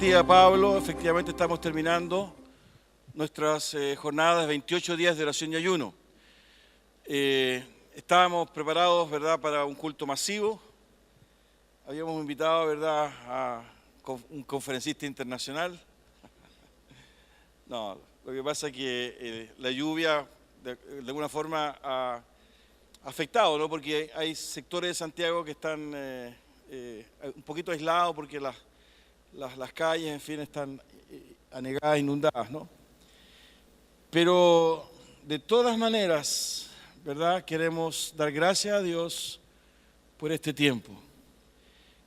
compartía Pablo, efectivamente estamos terminando nuestras jornadas de 28 días de oración y ayuno. Estábamos preparados, ¿verdad?, para un culto masivo. Habíamos invitado, ¿verdad?, a un conferencista internacional. No, lo que pasa es que la lluvia de alguna forma ha afectado, ¿no? Porque hay sectores de Santiago que están un poquito aislados porque las calles, en fin, están anegadas, inundadas, ¿no? Pero de todas maneras, ¿verdad?, queremos dar gracias a Dios por este tiempo.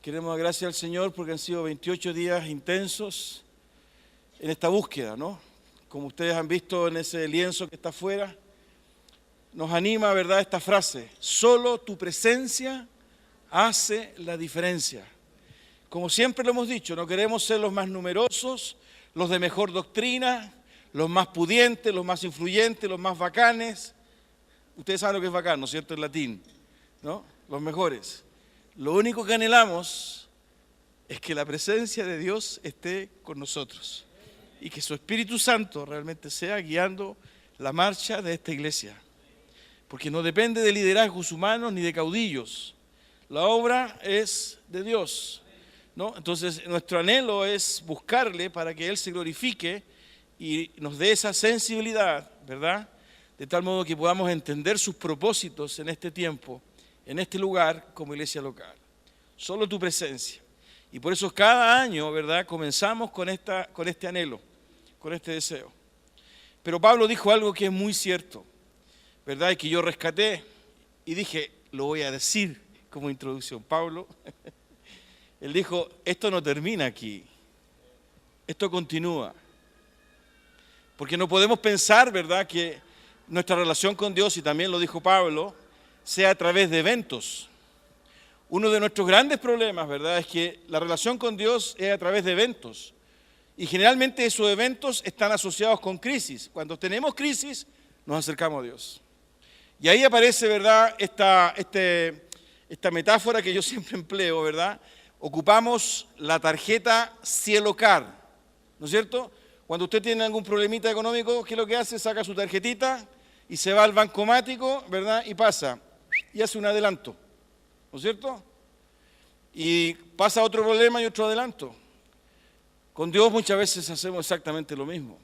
Queremos dar gracias al Señor porque han sido 28 días intensos en esta búsqueda, ¿no? Como ustedes han visto en ese lienzo que está afuera, nos anima, ¿verdad?, esta frase: solo tu presencia hace la diferencia. Como siempre lo hemos dicho, no queremos ser los más numerosos, los de mejor doctrina, los más pudientes, los más influyentes, los más bacanes. Ustedes saben lo que es bacán, ¿no es cierto?, en latín, ¿no? Los mejores. Lo único que anhelamos es que la presencia de Dios esté con nosotros y que su Espíritu Santo realmente sea guiando la marcha de esta iglesia. Porque no depende de liderazgos humanos ni de caudillos. La obra es de Dios, ¿no? Entonces, nuestro anhelo es buscarle para que Él se glorifique y nos dé esa sensibilidad, ¿verdad?, de tal modo que podamos entender sus propósitos en este tiempo, en este lugar, como iglesia local. Solo tu presencia. Y por eso cada año, ¿verdad?, comenzamos con este anhelo, con este deseo. Pero Pablo dijo algo que es muy cierto, ¿verdad?, y que yo rescaté y dije, lo voy a decir como introducción. Pablo, él dijo, esto no termina aquí, esto continúa. Porque no podemos pensar, ¿verdad?, que nuestra relación con Dios, y también lo dijo Pablo, sea a través de eventos. Uno de nuestros grandes problemas, ¿verdad?, es que la relación con Dios es a través de eventos. Y generalmente esos eventos están asociados con crisis. Cuando tenemos crisis, nos acercamos a Dios. Y ahí aparece, ¿verdad?, esta metáfora que yo siempre empleo, ¿verdad? Ocupamos la tarjeta Cielocar, ¿no es cierto? Cuando usted tiene algún problemita económico, ¿qué es lo que hace? Saca su tarjetita y se va al bancomático, ¿verdad?, y pasa, y hace un adelanto, ¿no es cierto? Y pasa otro problema y otro adelanto. Con Dios muchas veces hacemos exactamente lo mismo.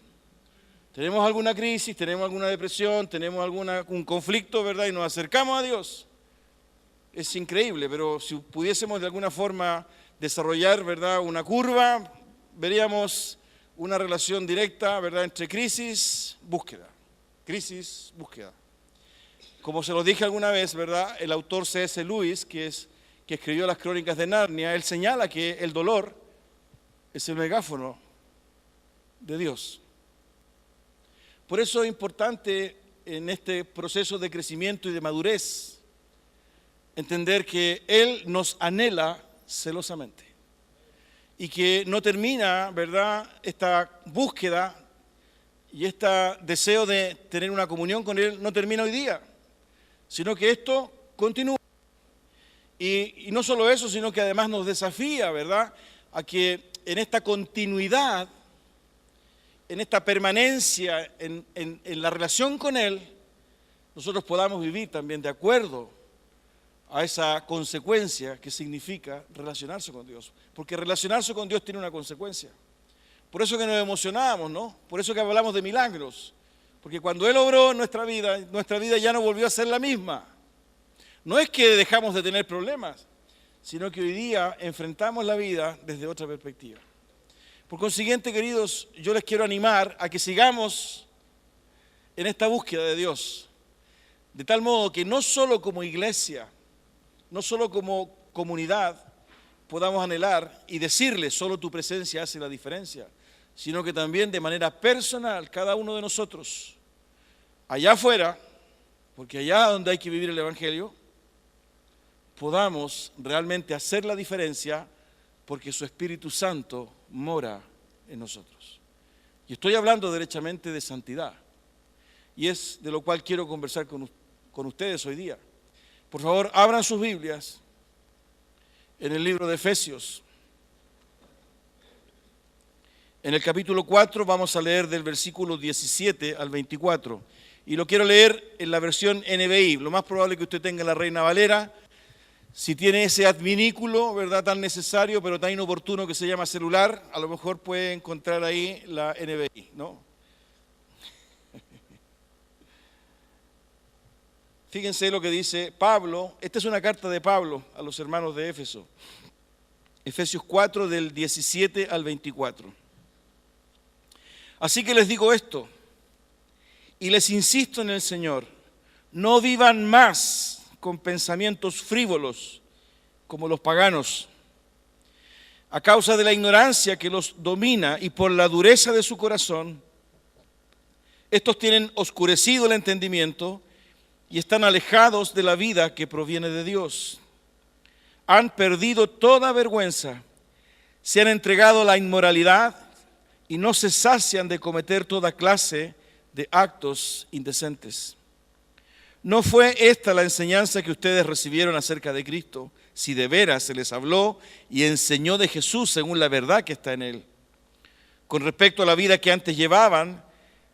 Tenemos alguna crisis, tenemos alguna depresión, tenemos un conflicto, ¿verdad?, y nos acercamos a Dios. Es increíble, pero si pudiésemos de alguna forma desarrollar, ¿verdad?, una curva, veríamos una relación directa, ¿verdad?, entre crisis, búsqueda. Crisis, búsqueda. Como se lo dije alguna vez, ¿verdad?, el autor C.S. Lewis, que escribió las Crónicas de Narnia, él señala que el dolor es el megáfono de Dios. Por eso es importante en este proceso de crecimiento y de madurez entender que Él nos anhela celosamente y que no termina, ¿verdad?, esta búsqueda y este deseo de tener una comunión con Él no termina hoy día, sino que esto continúa. Y no solo eso, sino que además nos desafía, ¿verdad?, a que en esta continuidad, en esta permanencia en la relación con Él, nosotros podamos vivir también de acuerdo a esa consecuencia que significa relacionarse con Dios. Porque relacionarse con Dios tiene una consecuencia. Por eso que nos emocionamos, ¿no? Por eso que hablamos de milagros. Porque cuando Él obró en nuestra vida ya no volvió a ser la misma. No es que dejamos de tener problemas, sino que hoy día enfrentamos la vida desde otra perspectiva. Por consiguiente, queridos, yo les quiero animar a que sigamos en esta búsqueda de Dios, de tal modo que no solo como iglesia, no solo como comunidad, podamos anhelar y decirle, solo tu presencia hace la diferencia, sino que también de manera personal, cada uno de nosotros, allá afuera, porque allá donde hay que vivir el Evangelio, podamos realmente hacer la diferencia porque su Espíritu Santo mora en nosotros. Y estoy hablando derechamente de santidad. Y es de lo cual quiero conversar con ustedes hoy día. Por favor, abran sus Biblias en el libro de Efesios. En el capítulo 4 vamos a leer del versículo 17 al 24. Y lo quiero leer en la versión NBI. Lo más probable es que usted tenga la Reina Valera. Si tiene ese adminículo, ¿verdad?, tan necesario, pero tan inoportuno que se llama celular, a lo mejor puede encontrar ahí la NBI, ¿no? Fíjense lo que dice Pablo. Esta es una carta de Pablo a los hermanos de Éfeso. Efesios 4, del 17 al 24. Así que les digo esto, y les insisto en el Señor, no vivan más con pensamientos frívolos como los paganos, a causa de la ignorancia que los domina y por la dureza de su corazón. Estos tienen oscurecido el entendimiento y están alejados de la vida que proviene de Dios. Han perdido toda vergüenza, se han entregado a la inmoralidad y no se sacian de cometer toda clase de actos indecentes. ¿No fue esta la enseñanza que ustedes recibieron acerca de Cristo, si de veras se les habló y enseñó de Jesús según la verdad que está en Él? Con respecto a la vida que antes llevaban,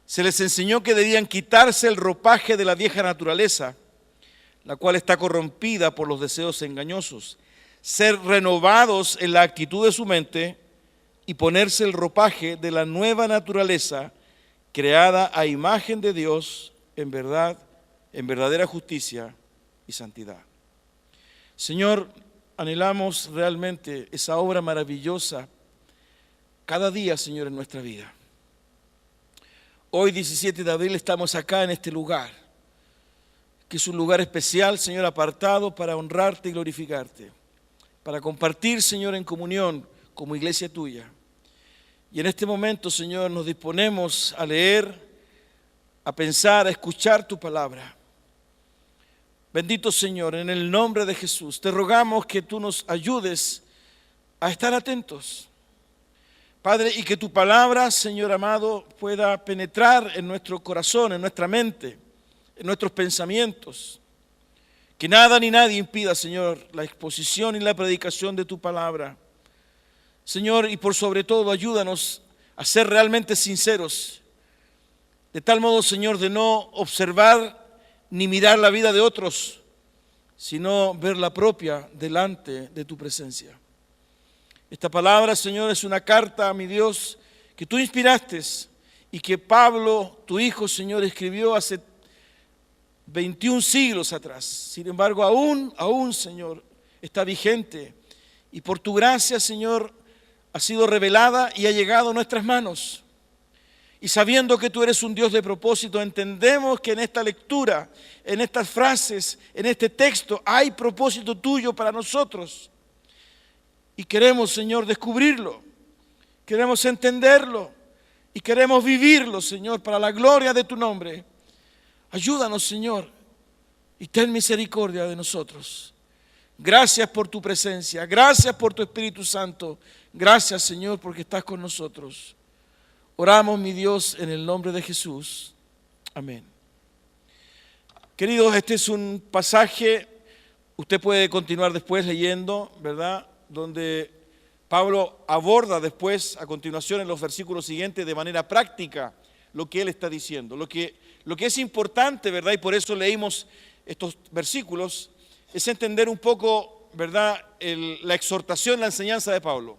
se les enseñó que debían quitarse el ropaje de la vieja naturaleza, la cual está corrompida por los deseos engañosos, ser renovados en la actitud de su mente y ponerse el ropaje de la nueva naturaleza, creada a imagen de Dios en verdad, en verdadera justicia y santidad. Señor, anhelamos realmente esa obra maravillosa cada día, Señor, en nuestra vida. Hoy, 17 de abril, estamos acá en este lugar, que es un lugar especial, Señor, apartado para honrarte y glorificarte, para compartir, Señor, en comunión como iglesia tuya. Y en este momento, Señor, nos disponemos a leer, a pensar, a escuchar tu palabra. Bendito Señor, en el nombre de Jesús, te rogamos que tú nos ayudes a estar atentos, Padre, y que tu palabra, Señor amado, pueda penetrar en nuestro corazón, en nuestra mente, en nuestros pensamientos. Que nada ni nadie impida, Señor, la exposición y la predicación de tu palabra. Señor, y por sobre todo, ayúdanos a ser realmente sinceros, de tal modo, Señor, de no observar ni mirar la vida de otros, sino ver la propia delante de tu presencia. Esta palabra, Señor, es una carta, mi Dios, que tú inspiraste y que Pablo, tu hijo, Señor, escribió hace 21 siglos atrás. Sin embargo, aún, Señor, está vigente y por tu gracia, Señor, ha sido revelada y ha llegado a nuestras manos. Y sabiendo que tú eres un Dios de propósito, entendemos que en esta lectura, en estas frases, en este texto, hay propósito tuyo para nosotros. Y queremos, Señor, descubrirlo, queremos entenderlo y queremos vivirlo, Señor, para la gloria de tu nombre. Ayúdanos, Señor, y ten misericordia de nosotros. Gracias por tu presencia, gracias por tu Espíritu Santo, gracias, Señor, porque estás con nosotros. Oramos, mi Dios, en el nombre de Jesús. Amén. Queridos, este es un pasaje, usted puede continuar después leyendo, ¿verdad?, donde Pablo aborda después, a continuación en los versículos siguientes, de manera práctica lo que él está diciendo. Lo que es importante, ¿verdad?, y por eso leímos estos versículos, es entender un poco, ¿verdad?, la exhortación, la enseñanza de Pablo.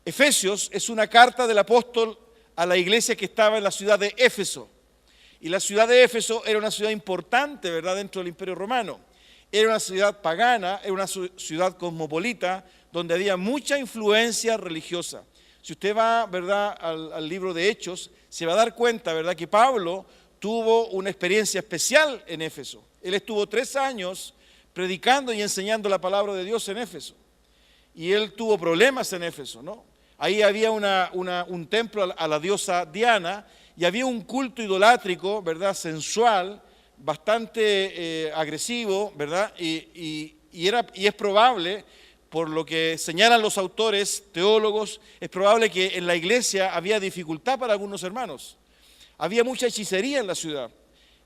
Efesios es una carta del apóstol a la iglesia que estaba en la ciudad de Éfeso. Y la ciudad de Éfeso era una ciudad importante, ¿verdad?, dentro del Imperio Romano. Era una ciudad pagana, era una ciudad cosmopolita, donde había mucha influencia religiosa. Si usted va, ¿verdad?, al libro de Hechos, se va a dar cuenta, ¿verdad?, que Pablo tuvo una experiencia especial en Éfeso. Él estuvo 3 años predicando y enseñando la palabra de Dios en Éfeso. Y él tuvo problemas en Éfeso, ¿no? Ahí había un templo a la diosa Diana y había un culto idolátrico, ¿verdad?, sensual, bastante agresivo, ¿verdad? Y es probable, por lo que señalan los autores, teólogos, es probable que en la iglesia había dificultad para algunos hermanos. Había mucha hechicería en la ciudad.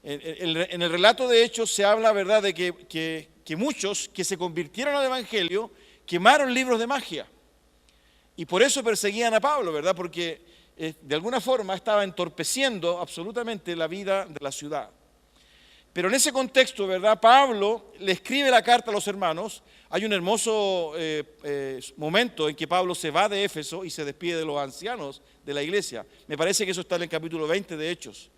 En el relato de Hechos se habla, ¿verdad?, de que muchos que se convirtieron al Evangelio quemaron libros de magia. Y por eso perseguían a Pablo, ¿verdad? Porque de alguna forma estaba entorpeciendo absolutamente la vida de la ciudad. Pero en ese contexto, ¿verdad? Pablo le escribe la carta a los hermanos. Hay un hermoso momento en que Pablo se va de Éfeso y se despide de los ancianos de la iglesia. Me parece que eso está en el capítulo 20 de Hechos.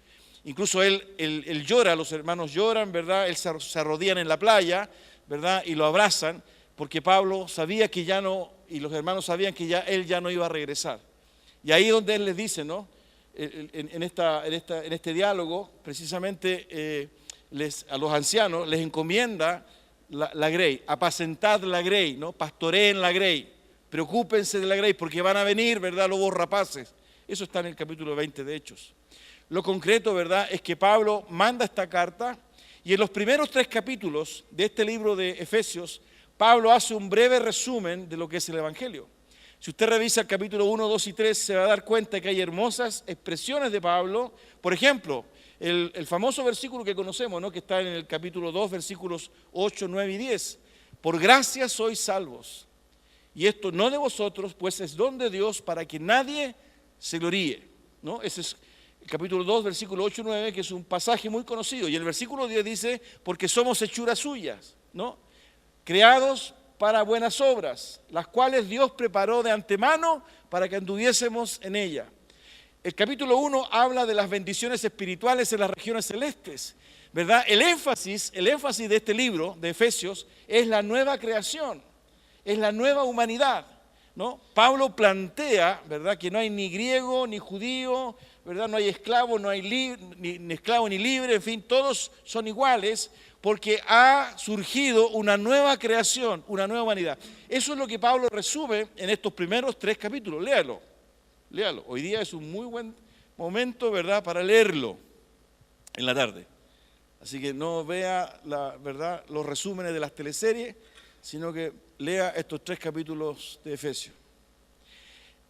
Incluso él llora, los hermanos lloran, ¿verdad? Él se arrodillan en la playa, ¿verdad? Y lo abrazan, porque Pablo sabía que ya no, y los hermanos sabían que él ya no iba a regresar. Y ahí es donde él les dice, ¿no? En este diálogo, precisamente a los ancianos les encomienda la grey, apacentad la grey, ¿no? Pastoreen la grey, preocúpense de la grey, porque van a venir, ¿verdad?, lobos rapaces. Eso está en el capítulo 20 de Hechos. Lo concreto, ¿verdad?, es que Pablo manda esta carta y en los primeros 3 capítulos de este libro de Efesios, Pablo hace un breve resumen de lo que es el Evangelio. Si usted revisa el capítulo 1, 2 y 3, se va a dar cuenta que hay hermosas expresiones de Pablo. Por ejemplo, el famoso versículo que conocemos, ¿no?, que está en el capítulo 2, versículos 8, 9 y 10. Por gracia sois salvos, y esto no de vosotros, pues es don de Dios para que nadie se gloríe, ¿no? Ese es el capítulo 2, versículo 8 y 9, que es un pasaje muy conocido. Y el versículo 10 dice, porque somos hechuras suyas, ¿no?, creados para buenas obras, las cuales Dios preparó de antemano para que anduviésemos en ella. El capítulo 1 habla de las bendiciones espirituales en las regiones celestes, ¿verdad? El énfasis de este libro de Efesios es la nueva creación, es la nueva humanidad, ¿no? Pablo plantea, ¿verdad?, que no hay ni griego ni judío, ¿verdad? No hay esclavo, no hay ni esclavo ni libre, en fin, todos son iguales, porque ha surgido una nueva creación, una nueva humanidad. Eso es lo que Pablo resume en estos primeros 3 capítulos. Léalo. Hoy día es un muy buen momento, ¿verdad?, para leerlo en la tarde. Así que no vea, ¿verdad?, los resúmenes de las teleseries, sino que lea estos 3 capítulos de Efesios.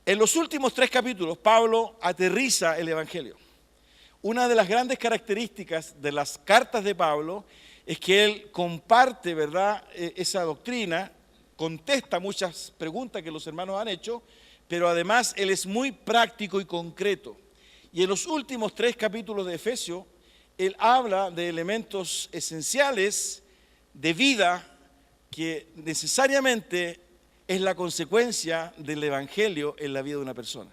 En los últimos 3 capítulos, Pablo aterriza el Evangelio. Una de las grandes características de las cartas de Pablo es que él comparte, ¿verdad?, esa doctrina, contesta muchas preguntas que los hermanos han hecho, pero además él es muy práctico y concreto. Y en los últimos 3 capítulos de Efesios, él habla de elementos esenciales de vida que necesariamente es la consecuencia del Evangelio en la vida de una persona.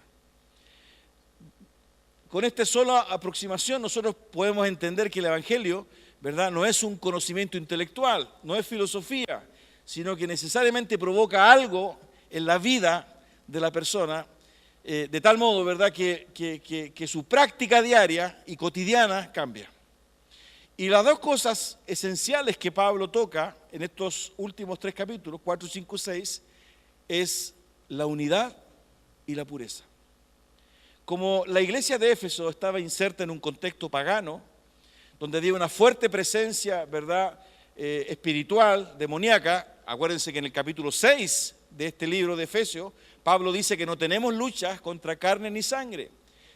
Con esta sola aproximación nosotros podemos entender que el Evangelio, ¿verdad?, no es un conocimiento intelectual, no es filosofía, sino que necesariamente provoca algo en la vida de la persona, de tal modo, ¿verdad?, que su práctica diaria y cotidiana cambia. Y las 2 cosas esenciales que Pablo toca en estos últimos 3 capítulos, 4, 5, 6, es la unidad y la pureza. Como la iglesia de Éfeso estaba inserta en un contexto pagano, donde había una fuerte presencia, ¿verdad?, espiritual, demoníaca. Acuérdense que en el capítulo 6 de este libro de Efesios, Pablo dice que no tenemos luchas contra carne ni sangre,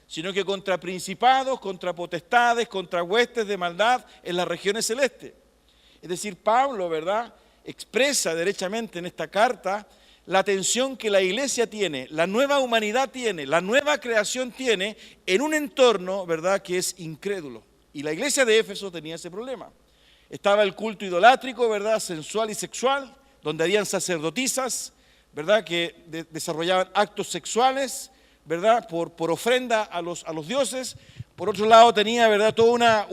sino que contra principados, contra potestades, contra huestes de maldad en las regiones celestes. Es decir, Pablo, ¿verdad?, expresa derechamente en esta carta la tensión que la iglesia tiene, la nueva humanidad tiene, la nueva creación tiene en un entorno, ¿verdad?, que es incrédulo. Y la iglesia de Éfeso tenía ese problema. Estaba el culto idolátrico, ¿verdad?, sensual y sexual, donde habían sacerdotisas, ¿verdad?, que desarrollaban actos sexuales, ¿verdad?, por ofrenda a los dioses. Por otro lado tenía, ¿verdad?, toda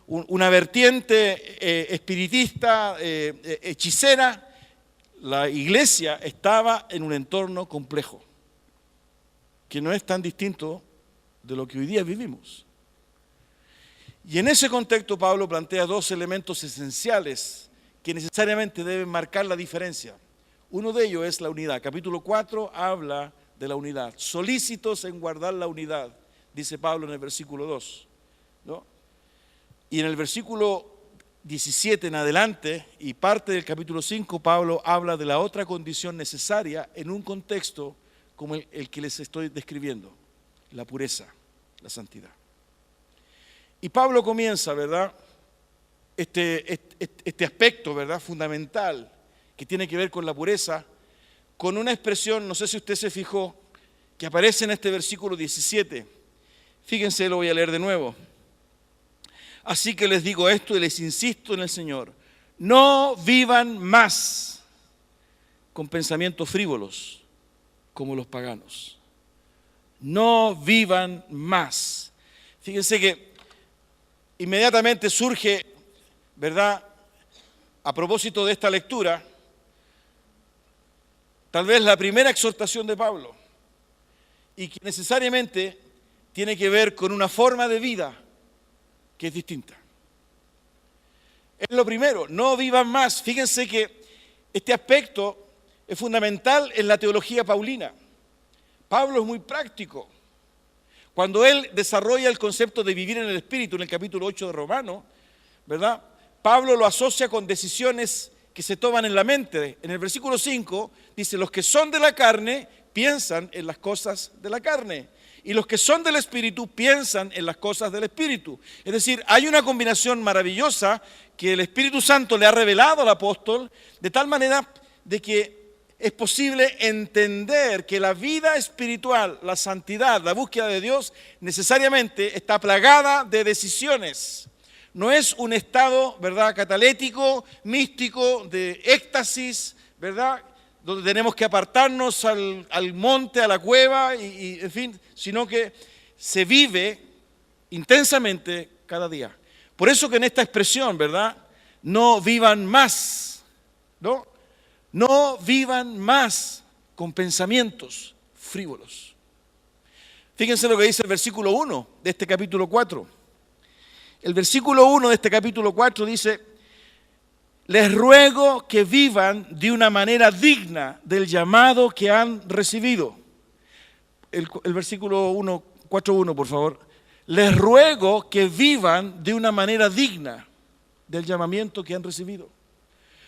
una vertiente espiritista, hechicera. La iglesia estaba en un entorno complejo, que no es tan distinto de lo que hoy día vivimos. Y en ese contexto Pablo plantea 2 elementos esenciales que necesariamente deben marcar la diferencia. Uno de ellos es la unidad. Capítulo 4 habla de la unidad. Solícitos en guardar la unidad, dice Pablo en el versículo 2, ¿no? Y en el versículo 17 en adelante y parte del capítulo 5, Pablo habla de la otra condición necesaria en un contexto como el que les estoy describiendo, la pureza, la santidad. Y Pablo comienza, ¿verdad?, este aspecto, ¿verdad?, fundamental que tiene que ver con la pureza, con una expresión, no sé si usted se fijó, que aparece en este versículo 17. Fíjense, lo voy a leer de nuevo. Así que les digo esto y les insisto en el Señor. No vivan más con pensamientos frívolos como los paganos. No vivan más. Fíjense que inmediatamente surge, ¿verdad? A propósito de esta lectura, tal vez la primera exhortación de Pablo, y que necesariamente tiene que ver con una forma de vida que es distinta. Es lo primero, no vivan más. Fíjense que este aspecto es fundamental en la teología paulina. Pablo es muy práctico. Cuando él desarrolla el concepto de vivir en el Espíritu en el capítulo 8 de Romanos, ¿verdad? Pablo lo asocia con decisiones que se toman en la mente. En el versículo 5 dice, los que son de la carne piensan en las cosas de la carne, y los que son del Espíritu piensan en las cosas del Espíritu. Es decir, hay una combinación maravillosa que el Espíritu Santo le ha revelado al apóstol, de tal manera de que es posible entender que la vida espiritual, la santidad, la búsqueda de Dios, necesariamente está plagada de decisiones. No es un estado, ¿verdad?, catalético, místico, de éxtasis, ¿verdad?, donde tenemos que apartarnos al monte, a la cueva, y en fin, sino que se vive intensamente cada día. Por eso que en esta expresión, ¿verdad?, no vivan más, ¿no? No vivan más con pensamientos frívolos. Fíjense lo que dice el versículo 1 de este capítulo 4. El versículo 1 de este capítulo 4 dice, les ruego que vivan de una manera digna del llamado que han recibido. El versículo 1, 4.1, por favor. Les ruego que vivan de una manera digna del llamamiento que han recibido.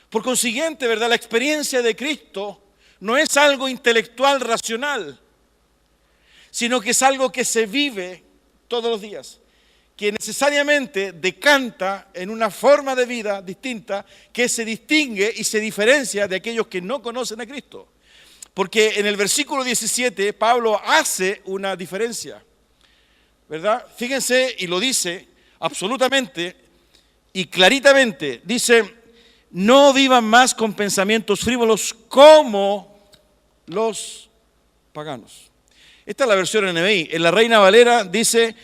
Por consiguiente, ¿verdad?, la experiencia de Cristo no es algo intelectual, racional, sino que es algo que se vive todos los días, que necesariamente decanta en una forma de vida distinta que se distingue y se diferencia de aquellos que no conocen a Cristo. Porque en el versículo 17 Pablo hace una diferencia, ¿verdad? Fíjense, y lo dice absolutamente y claritamente, dice, no vivan más con pensamientos frívolos como los paganos. Esta es la versión NBI. En la Reina Valera dice,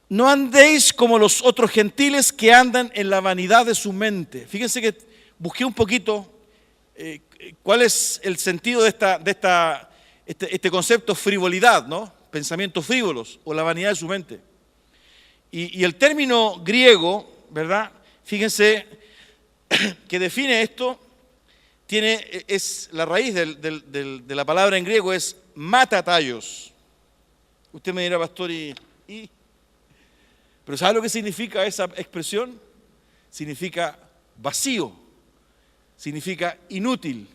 no andéis como los otros gentiles que andan en la vanidad de su mente. Fíjense que busqué un poquito cuál es el sentido de este concepto frivolidad, ¿no? Pensamientos frívolos o la vanidad de su mente. Y el término griego, ¿verdad? Fíjense que define esto, es la raíz de la palabra en griego es matataios. Usted me dirá, pastor, pero ¿sabe lo que significa esa expresión? Significa vacío, significa inútil.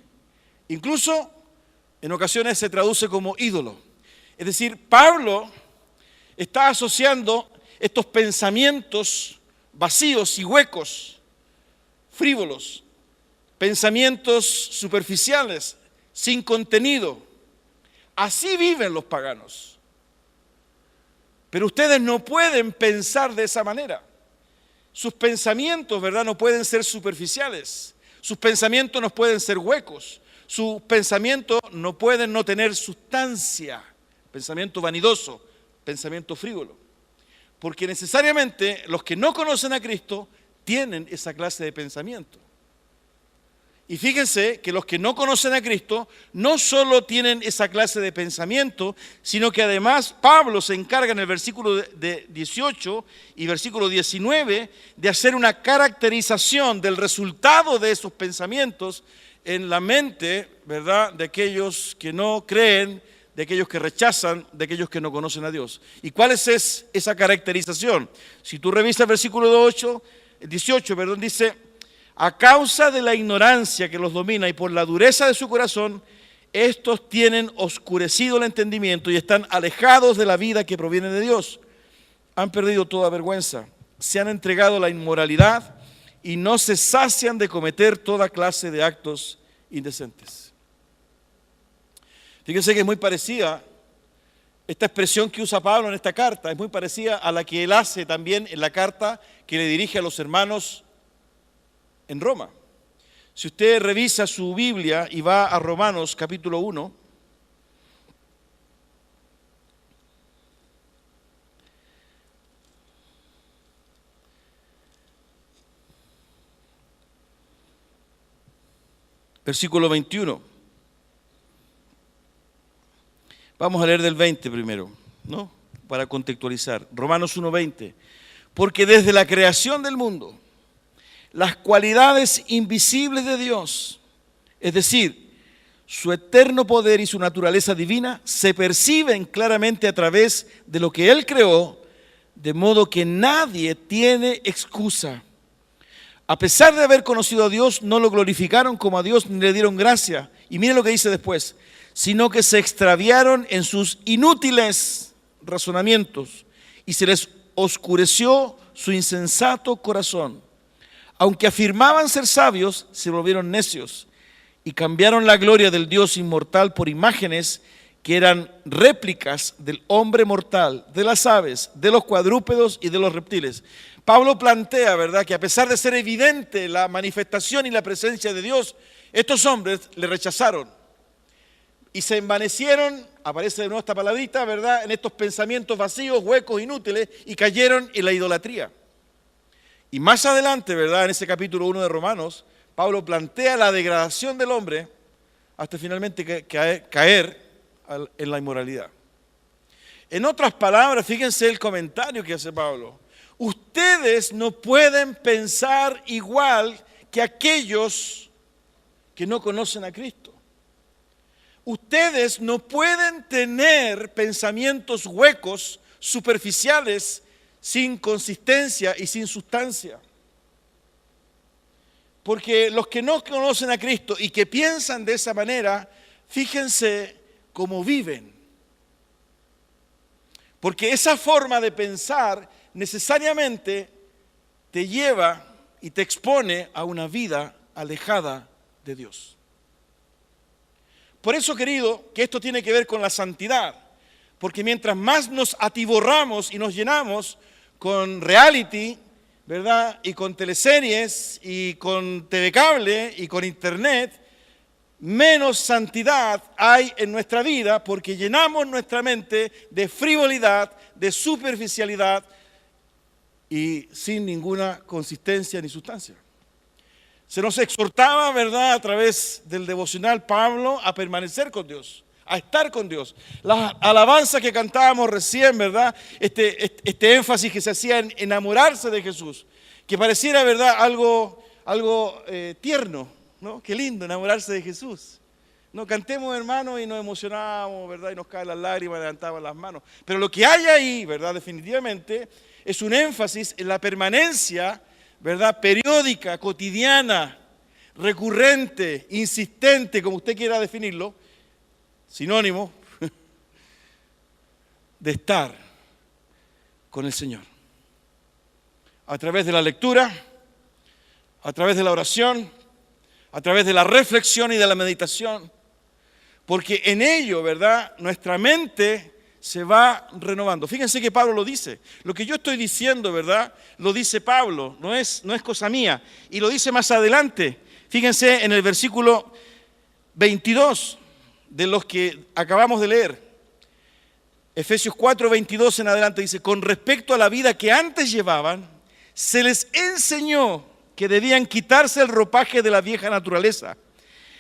Incluso en ocasiones se traduce como ídolo. Es decir, Pablo está asociando estos pensamientos vacíos y huecos, frívolos, pensamientos superficiales, sin contenido. Así viven los paganos. Pero ustedes no pueden pensar de esa manera. Sus pensamientos, ¿verdad?, no pueden ser superficiales. Sus pensamientos no pueden ser huecos. Sus pensamientos no pueden no tener sustancia. Pensamiento vanidoso, pensamiento frívolo. Porque necesariamente los que no conocen a Cristo tienen esa clase de pensamiento. Y fíjense que los que no conocen a Cristo no solo tienen esa clase de pensamiento, sino que además Pablo se encarga en el versículo de 18 y versículo 19 de hacer una caracterización del resultado de esos pensamientos en la mente, ¿verdad?, de aquellos que no creen, de aquellos que rechazan, de aquellos que no conocen a Dios. ¿Y cuál es esa caracterización? Si tú revisas el versículo 18, dice, a causa de la ignorancia que los domina y por la dureza de su corazón, estos tienen oscurecido el entendimiento y están alejados de la vida que proviene de Dios. Han perdido toda vergüenza, se han entregado a la inmoralidad y no se sacian de cometer toda clase de actos indecentes. Fíjense que es muy parecida, esta expresión que usa Pablo en esta carta, es muy parecida a la que él hace también en la carta que le dirige a los hermanos en Roma. Si usted revisa su Biblia y va a Romanos capítulo 1, versículo 21. Vamos a leer del 20 primero, ¿no? Para contextualizar. Romanos 1:20. Porque desde la creación del mundo, las cualidades invisibles de Dios, es decir, su eterno poder y su naturaleza divina, se perciben claramente a través de lo que Él creó, de modo que nadie tiene excusa. A pesar de haber conocido a Dios, no lo glorificaron como a Dios ni le dieron gracia. Y miren lo que dice después, sino que se extraviaron en sus inútiles razonamientos y se les oscureció su insensato corazón. Aunque afirmaban ser sabios, se volvieron necios y cambiaron la gloria del Dios inmortal por imágenes que eran réplicas del hombre mortal, de las aves, de los cuadrúpedos y de los reptiles. Pablo plantea, ¿verdad?, que a pesar de ser evidente la manifestación y la presencia de Dios, estos hombres le rechazaron y se envanecieron, aparece de nuevo esta palabrita, ¿verdad?, en estos pensamientos vacíos, huecos, inútiles, y cayeron en la idolatría. Y más adelante, ¿verdad?, en ese capítulo 1 de Romanos, Pablo plantea la degradación del hombre hasta finalmente caer en la inmoralidad. En otras palabras, fíjense el comentario que hace Pablo. Ustedes no pueden pensar igual que aquellos que no conocen a Cristo. Ustedes no pueden tener pensamientos huecos, superficiales, sin consistencia y sin sustancia. Porque los que no conocen a Cristo y que piensan de esa manera, fíjense cómo viven. Porque esa forma de pensar necesariamente te lleva y te expone a una vida alejada de Dios. Por eso, querido, que esto tiene que ver con la santidad. Porque mientras más nos atiborramos y nos llenamos con reality, ¿verdad?, y con teleseries, y con TV cable, y con internet, menos santidad hay en nuestra vida porque llenamos nuestra mente de frivolidad, de superficialidad y sin ninguna consistencia ni sustancia. Se nos exhortaba, ¿verdad?, a través del devocional Pablo a permanecer con Dios, a estar con Dios. Las alabanzas que cantábamos recién, ¿verdad?, este énfasis que se hacía en enamorarse de Jesús, que pareciera, ¿verdad?, algo tierno, ¿no? Qué lindo enamorarse de Jesús. No cantemos, hermanos, y nos emocionamos, ¿verdad?, y nos caen las lágrimas, levantamos las manos. Pero lo que hay ahí, ¿verdad?, definitivamente es un énfasis en la permanencia, ¿verdad?, periódica, cotidiana, recurrente, insistente, como usted quiera definirlo, sinónimo, de estar con el Señor. A través de la lectura, a través de la oración, a través de la reflexión y de la meditación, porque en ello, ¿verdad?, nuestra mente se va renovando. Fíjense que Pablo lo dice. Lo que yo estoy diciendo, ¿verdad?, lo dice Pablo, no es cosa mía. Y lo dice más adelante. Fíjense en el versículo 22 de los que acabamos de leer. Efesios 4:22 en adelante dice, con respecto a la vida que antes llevaban, se les enseñó que debían quitarse el ropaje de la vieja naturaleza,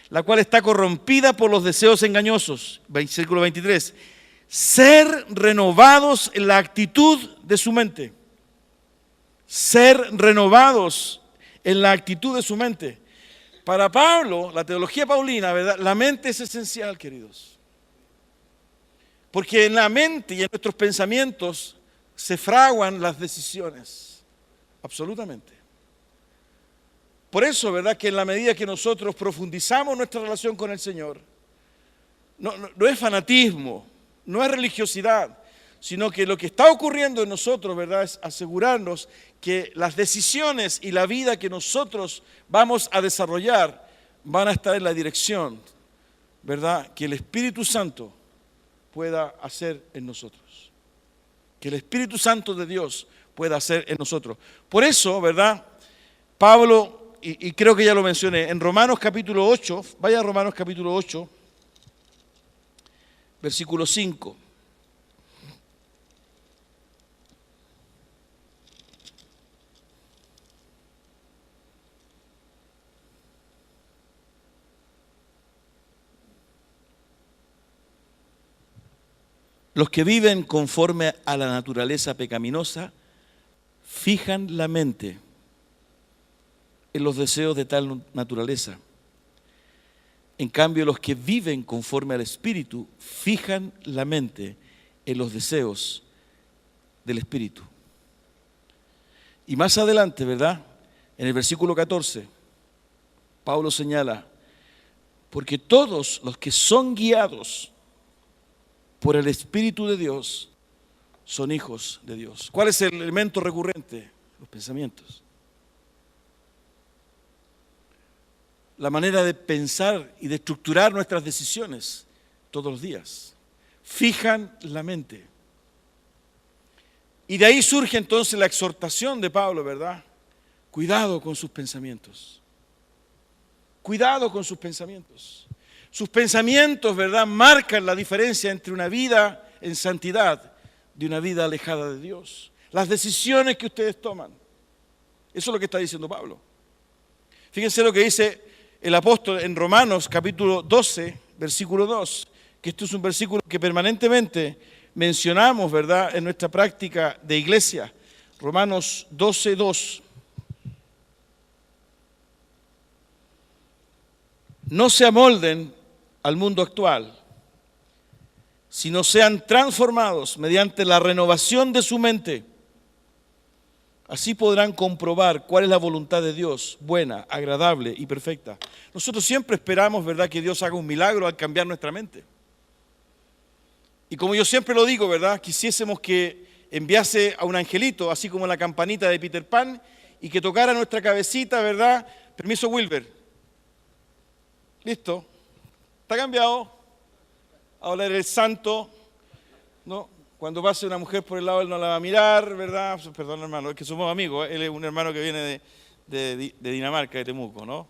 la cual está corrompida por los deseos engañosos. Versículo 23. Ser renovados en la actitud de su mente. Ser renovados en la actitud de su mente. Para Pablo, la teología paulina, ¿verdad?, la mente es esencial, queridos. Porque en la mente y en nuestros pensamientos se fraguan las decisiones. Absolutamente. Por eso, ¿verdad?, que en la medida que nosotros profundizamos nuestra relación con el Señor, no es fanatismo, no es religiosidad, sino que lo que está ocurriendo en nosotros, ¿verdad?, es asegurarnos que las decisiones y la vida que nosotros vamos a desarrollar van a estar en la dirección ¿verdad?, que el Espíritu Santo pueda hacer en nosotros. Que el Espíritu Santo de Dios pueda hacer en nosotros. Por eso, ¿verdad?, Pablo, y creo que ya lo mencioné, en Romanos capítulo 8, vaya a Romanos capítulo 8, versículo 5. Los que viven conforme a la naturaleza pecaminosa fijan la mente en los deseos de tal naturaleza. En cambio, los que viven conforme al Espíritu fijan la mente en los deseos del Espíritu. Y más adelante, ¿verdad?, en el versículo 14, Pablo señala, porque todos los que son guiados por el Espíritu de Dios son hijos de Dios. ¿Cuál es el elemento recurrente? Los pensamientos. La manera de pensar y de estructurar nuestras decisiones todos los días. Fijan la mente. Y de ahí surge entonces la exhortación de Pablo, ¿verdad? Cuidado con sus pensamientos. Cuidado con sus pensamientos. Sus pensamientos, ¿verdad?, marcan la diferencia entre una vida en santidad de una vida alejada de Dios. Las decisiones que ustedes toman. Eso es lo que está diciendo Pablo. Fíjense lo que dice el apóstol en Romanos capítulo 12, versículo 2, que esto es un versículo que permanentemente mencionamos, ¿verdad?, en nuestra práctica de iglesia. Romanos 12, 2. No se amolden al mundo actual, sino sean transformados mediante la renovación de su mente. Así podrán comprobar cuál es la voluntad de Dios, buena, agradable y perfecta. Nosotros siempre esperamos, ¿verdad?, que Dios haga un milagro al cambiar nuestra mente. Y como yo siempre lo digo, ¿verdad?, quisiésemos que enviase a un angelito, así como la campanita de Peter Pan, y que tocara nuestra cabecita, ¿verdad? Permiso, Wilber. Listo. Está cambiado. Ahora eres santo. ¿No? Cuando pase una mujer por el lado, él no la va a mirar, ¿verdad? Perdón, hermano, es que somos amigos. Él es un hermano que viene de Dinamarca, de Temuco, ¿no?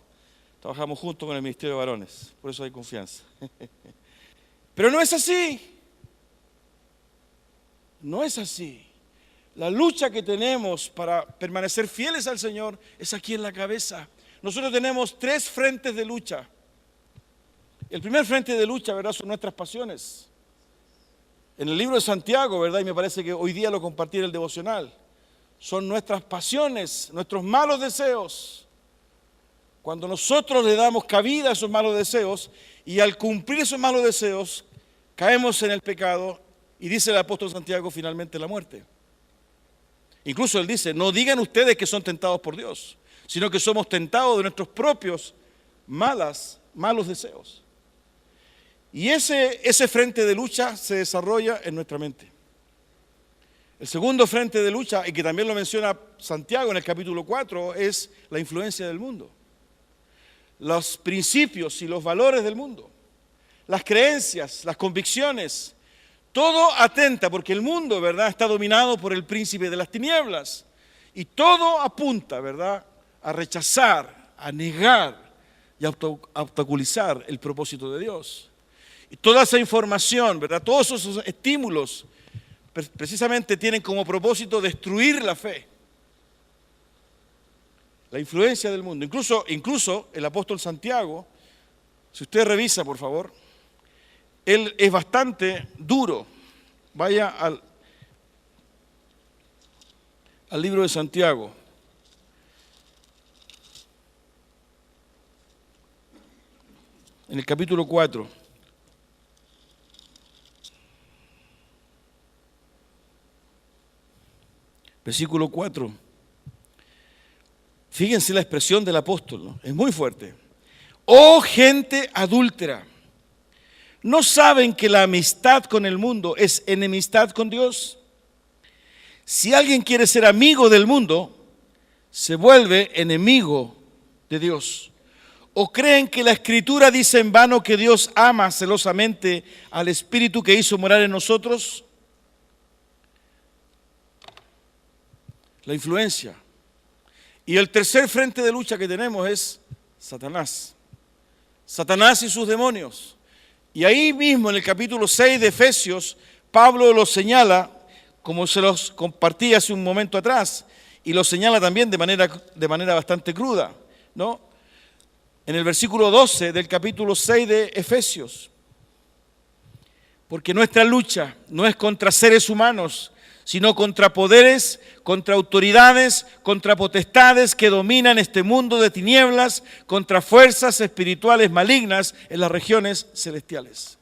Trabajamos juntos con el Ministerio de Varones. Por eso hay confianza. Pero no es así. No es así. La lucha que tenemos para permanecer fieles al Señor es aquí en la cabeza. Nosotros tenemos 3 frentes de lucha. El primer frente de lucha, ¿verdad?, son nuestras pasiones. En el libro de Santiago, ¿verdad?, y me parece que hoy día lo compartí en el devocional, son nuestras pasiones, nuestros malos deseos. Cuando nosotros le damos cabida a esos malos deseos y al cumplir esos malos deseos, caemos en el pecado y dice el apóstol Santiago finalmente la muerte. Incluso él dice, no digan ustedes que son tentados por Dios, sino que somos tentados de nuestros propios malos deseos. Y ese frente de lucha se desarrolla en nuestra mente. El segundo frente de lucha, y que también lo menciona Santiago en el capítulo 4, es la influencia del mundo. Los principios y los valores del mundo, las creencias, las convicciones, todo atenta, porque el mundo, ¿verdad?, está dominado por el príncipe de las tinieblas. Y todo apunta, ¿verdad?, a rechazar, a negar y a obstaculizar el propósito de Dios. Y toda esa información, ¿verdad?, todos esos estímulos, precisamente tienen como propósito destruir la fe. La influencia del mundo. Incluso el apóstol Santiago, si usted revisa, por favor, él es bastante duro. Vaya al libro de Santiago. En el capítulo 4. Versículo 4. Fíjense la expresión del apóstol, ¿no? Es muy fuerte. Oh gente adúltera, ¿no saben que la amistad con el mundo es enemistad con Dios? Si alguien quiere ser amigo del mundo, se vuelve enemigo de Dios. ¿O creen que la Escritura dice en vano que Dios ama celosamente al Espíritu que hizo morar en nosotros? La influencia. Y el tercer frente de lucha que tenemos es Satanás. Satanás y sus demonios. Y ahí mismo en el capítulo 6 de Efesios, Pablo lo señala, como se los compartí hace un momento atrás, y lo señala también de manera bastante cruda, ¿no? En el versículo 12 del capítulo 6 de Efesios. Porque nuestra lucha no es contra seres humanos, sino contra poderes, contra autoridades, contra potestades que dominan este mundo de tinieblas, contra fuerzas espirituales malignas en las regiones celestiales.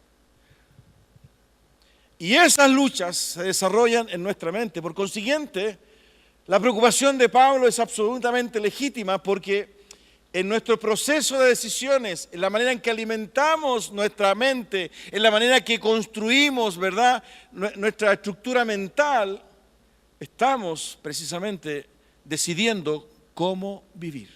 Y esas luchas se desarrollan en nuestra mente. Por consiguiente, la preocupación de Pablo es absolutamente legítima porque en nuestro proceso de decisiones, en la manera en que alimentamos nuestra mente, en la manera que construimos, ¿verdad?, nuestra estructura mental, estamos precisamente decidiendo cómo vivir.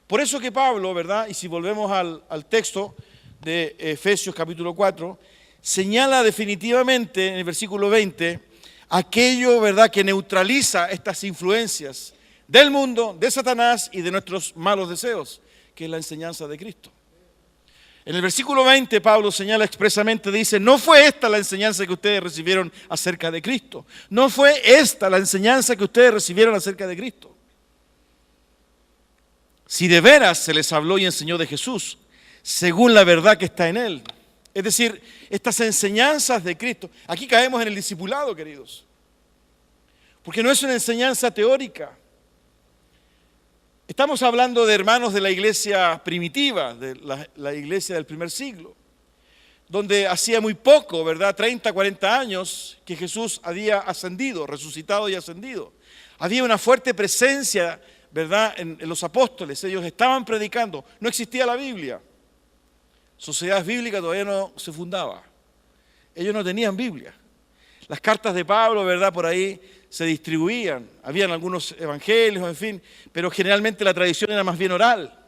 Por eso que Pablo, ¿verdad?, y si volvemos al texto de Efesios capítulo 4, señala definitivamente en el versículo 20 aquello, ¿verdad?, que neutraliza estas influencias del mundo, de Satanás y de nuestros malos deseos, que es la enseñanza de Cristo. En el versículo 20 Pablo señala expresamente, dice, no fue esta la enseñanza que ustedes recibieron acerca de Cristo. No fue esta la enseñanza que ustedes recibieron acerca de Cristo. Si de veras se les habló y enseñó de Jesús, según la verdad que está en Él. Es decir, estas enseñanzas de Cristo, aquí caemos en el discipulado, queridos, porque no es una enseñanza teórica. Estamos hablando de hermanos de la iglesia primitiva, de la iglesia del primer siglo, donde hacía muy poco, ¿verdad?, 30, 40 años que Jesús había ascendido, resucitado y ascendido. Había una fuerte presencia, ¿verdad?, en los apóstoles. Ellos estaban predicando. No existía la Biblia. Sociedad bíblica todavía no se fundaba. Ellos no tenían Biblia. Las cartas de Pablo, ¿verdad?, por ahí se distribuían. Habían algunos evangelios, en fin, pero generalmente la tradición era más bien oral.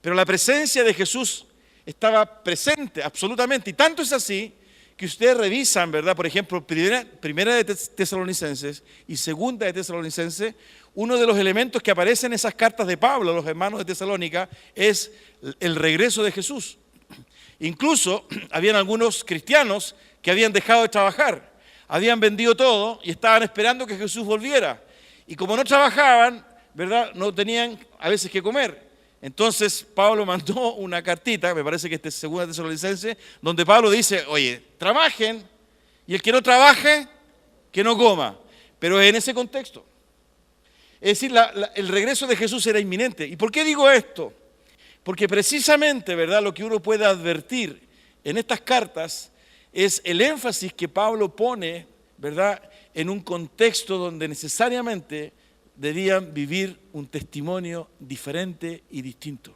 Pero la presencia de Jesús estaba presente absolutamente. Y tanto es así que ustedes revisan, ¿verdad?, por ejemplo, primera de Tesalonicenses y segunda de Tesalonicenses, uno de los elementos que aparecen en esas cartas de Pablo a los hermanos de Tesalónica es el regreso de Jesús. Incluso habían algunos cristianos que habían dejado de trabajar, habían vendido todo y estaban esperando que Jesús volviera. Y como no trabajaban, ¿verdad?, no tenían a veces que comer. Entonces Pablo mandó una cartita, me parece que este es segunda Tesalonicenses, donde Pablo dice, oye, trabajen, y el que no trabaje, que no coma. Pero en ese contexto. Es decir, el regreso de Jesús era inminente. ¿Y por qué digo esto? Porque precisamente, ¿verdad?, lo que uno puede advertir en estas cartas es el énfasis que Pablo pone, ¿verdad?, en un contexto donde necesariamente debían vivir un testimonio diferente y distinto.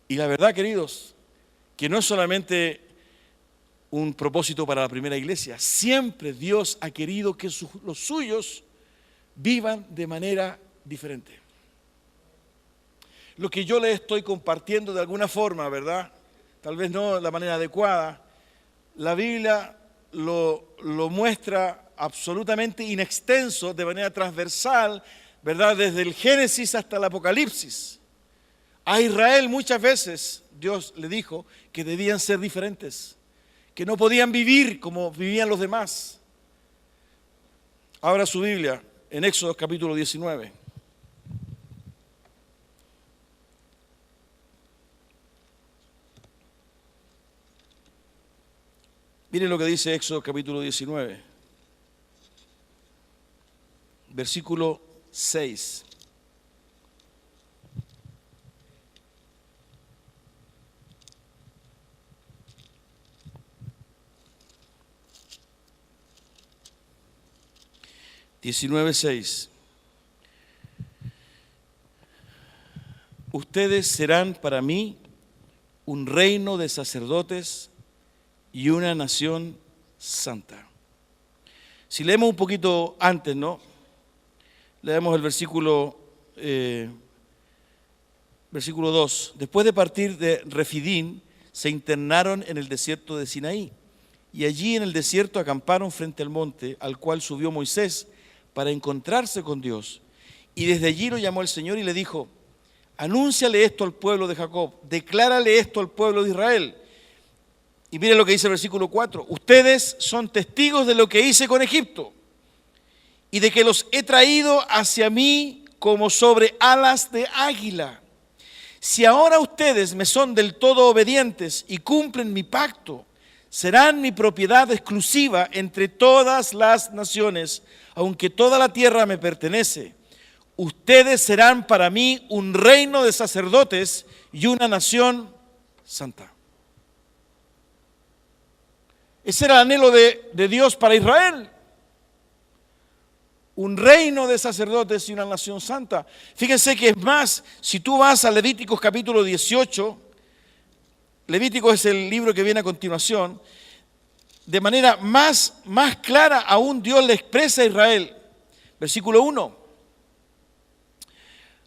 Y la verdad, queridos, que no es solamente un propósito para la primera iglesia, siempre Dios ha querido que los suyos vivan de manera diferente. Lo que yo les estoy compartiendo de alguna forma, ¿verdad?, tal vez no de la manera adecuada, la Biblia lo muestra absolutamente inextenso, de manera transversal, ¿verdad?, desde el Génesis hasta el Apocalipsis. A Israel muchas veces Dios le dijo que debían ser diferentes, que no podían vivir como vivían los demás. Abra su Biblia en Éxodo capítulo 19. Miren lo que dice Éxodo capítulo 19, versículo 6. Ustedes serán para mí un reino de sacerdotes y una nación santa. Si leemos un poquito antes, ¿no? Leemos el versículo versículo 2. Después de partir de Refidín, se internaron en el desierto de Sinaí. Y allí en el desierto acamparon frente al monte al cual subió Moisés para encontrarse con Dios. Y desde allí lo llamó el Señor y le dijo: anúnciale esto al pueblo de Jacob, declárale esto al pueblo de Israel. Y miren lo que dice el versículo 4. Ustedes son testigos de lo que hice con Egipto y de que los he traído hacia mí como sobre alas de águila. Si ahora ustedes me son del todo obedientes y cumplen mi pacto, serán mi propiedad exclusiva entre todas las naciones, aunque toda la tierra me pertenece. Ustedes serán para mí un reino de sacerdotes y una nación santa. Ese era el anhelo de Dios para Israel. Un reino de sacerdotes y una nación santa. Fíjense que es más, si tú vas a Levíticos capítulo 18, Levítico es el libro que viene a continuación, de manera más clara aún Dios le expresa a Israel. Versículo 1.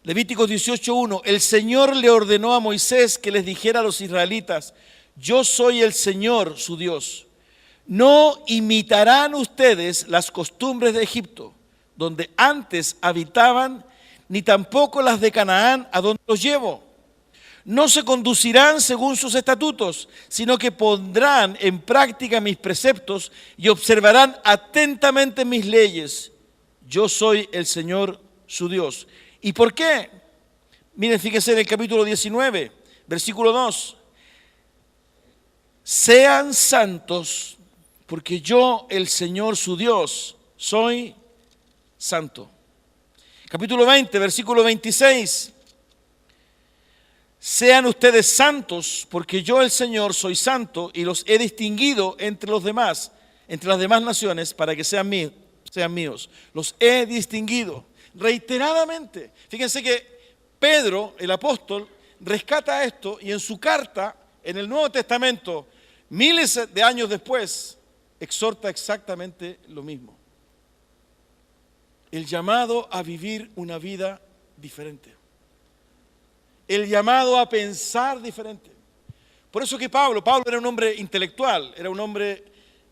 Levíticos 18:1. El Señor le ordenó a Moisés que les dijera a los israelitas: yo soy el Señor, su Dios. No imitarán ustedes las costumbres de Egipto, donde antes habitaban, ni tampoco las de Canaán, a donde los llevo. No se conducirán según sus estatutos, sino que pondrán en práctica mis preceptos y observarán atentamente mis leyes. Yo soy el Señor, su Dios. ¿Y por qué? Miren, fíjense en el capítulo 19, versículo 2. Sean santos, porque yo, el Señor, su Dios, soy santo. Capítulo 20, versículo 26. Sean ustedes santos, porque yo, el Señor, soy santo y los he distinguido entre los demás, entre las demás naciones, para que sean míos. Los he distinguido reiteradamente. Fíjense que Pedro, el apóstol, rescata esto y en su carta, en el Nuevo Testamento, miles de años después, exhorta exactamente lo mismo. El llamado a vivir una vida diferente. El llamado a pensar diferente. Por eso que Pablo era un hombre intelectual, era un hombre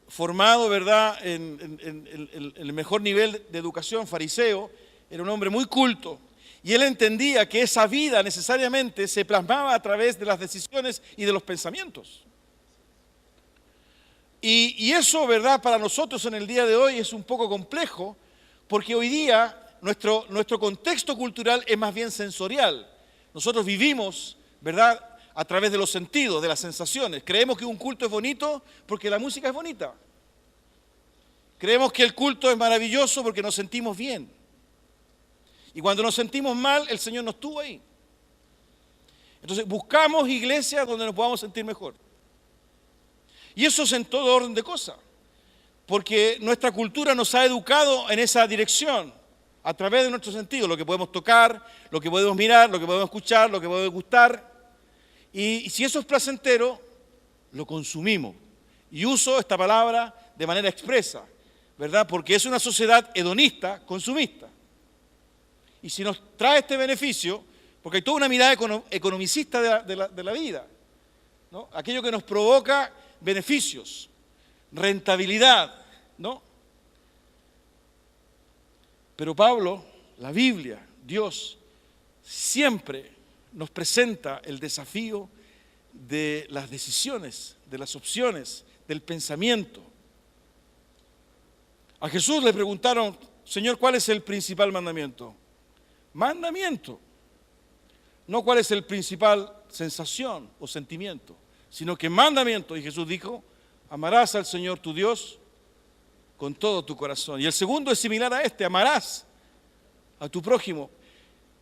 formado, ¿verdad?, en el mejor nivel de educación, fariseo, era un hombre muy culto. Y él entendía que esa vida necesariamente se plasmaba a través de las decisiones y de los pensamientos. Y eso, ¿verdad?, para nosotros en el día de hoy es un poco complejo, porque hoy día nuestro contexto cultural es más bien sensorial. Nosotros vivimos, ¿verdad?, a través de los sentidos, de las sensaciones. Creemos que un culto es bonito porque la música es bonita. Creemos que el culto es maravilloso porque nos sentimos bien. Y cuando nos sentimos mal, el Señor no estuvo ahí. Entonces buscamos iglesias donde nos podamos sentir mejor. Y eso es en todo orden de cosas, porque nuestra cultura nos ha educado en esa dirección, a través de nuestros sentidos, lo que podemos tocar, lo que podemos mirar, lo que podemos escuchar, lo que podemos gustar. Y si eso es placentero, lo consumimos. Y uso esta palabra de manera expresa, ¿verdad? Porque es una sociedad hedonista, consumista. Y si nos trae este beneficio, porque hay toda una mirada economicista de la vida, ¿no? Aquello que nos provoca beneficios, rentabilidad, ¿no? Pero Pablo, la Biblia, Dios, siempre nos presenta el desafío de las decisiones, de las opciones, del pensamiento. A Jesús le preguntaron: Señor, ¿cuál es el principal mandamiento? Mandamiento. No cuál es el principal sensación o sentimiento, sino que mandamiento. Y Jesús dijo: amarás al Señor tu Dios con todo tu corazón. Y el segundo es similar a este: amarás a tu prójimo.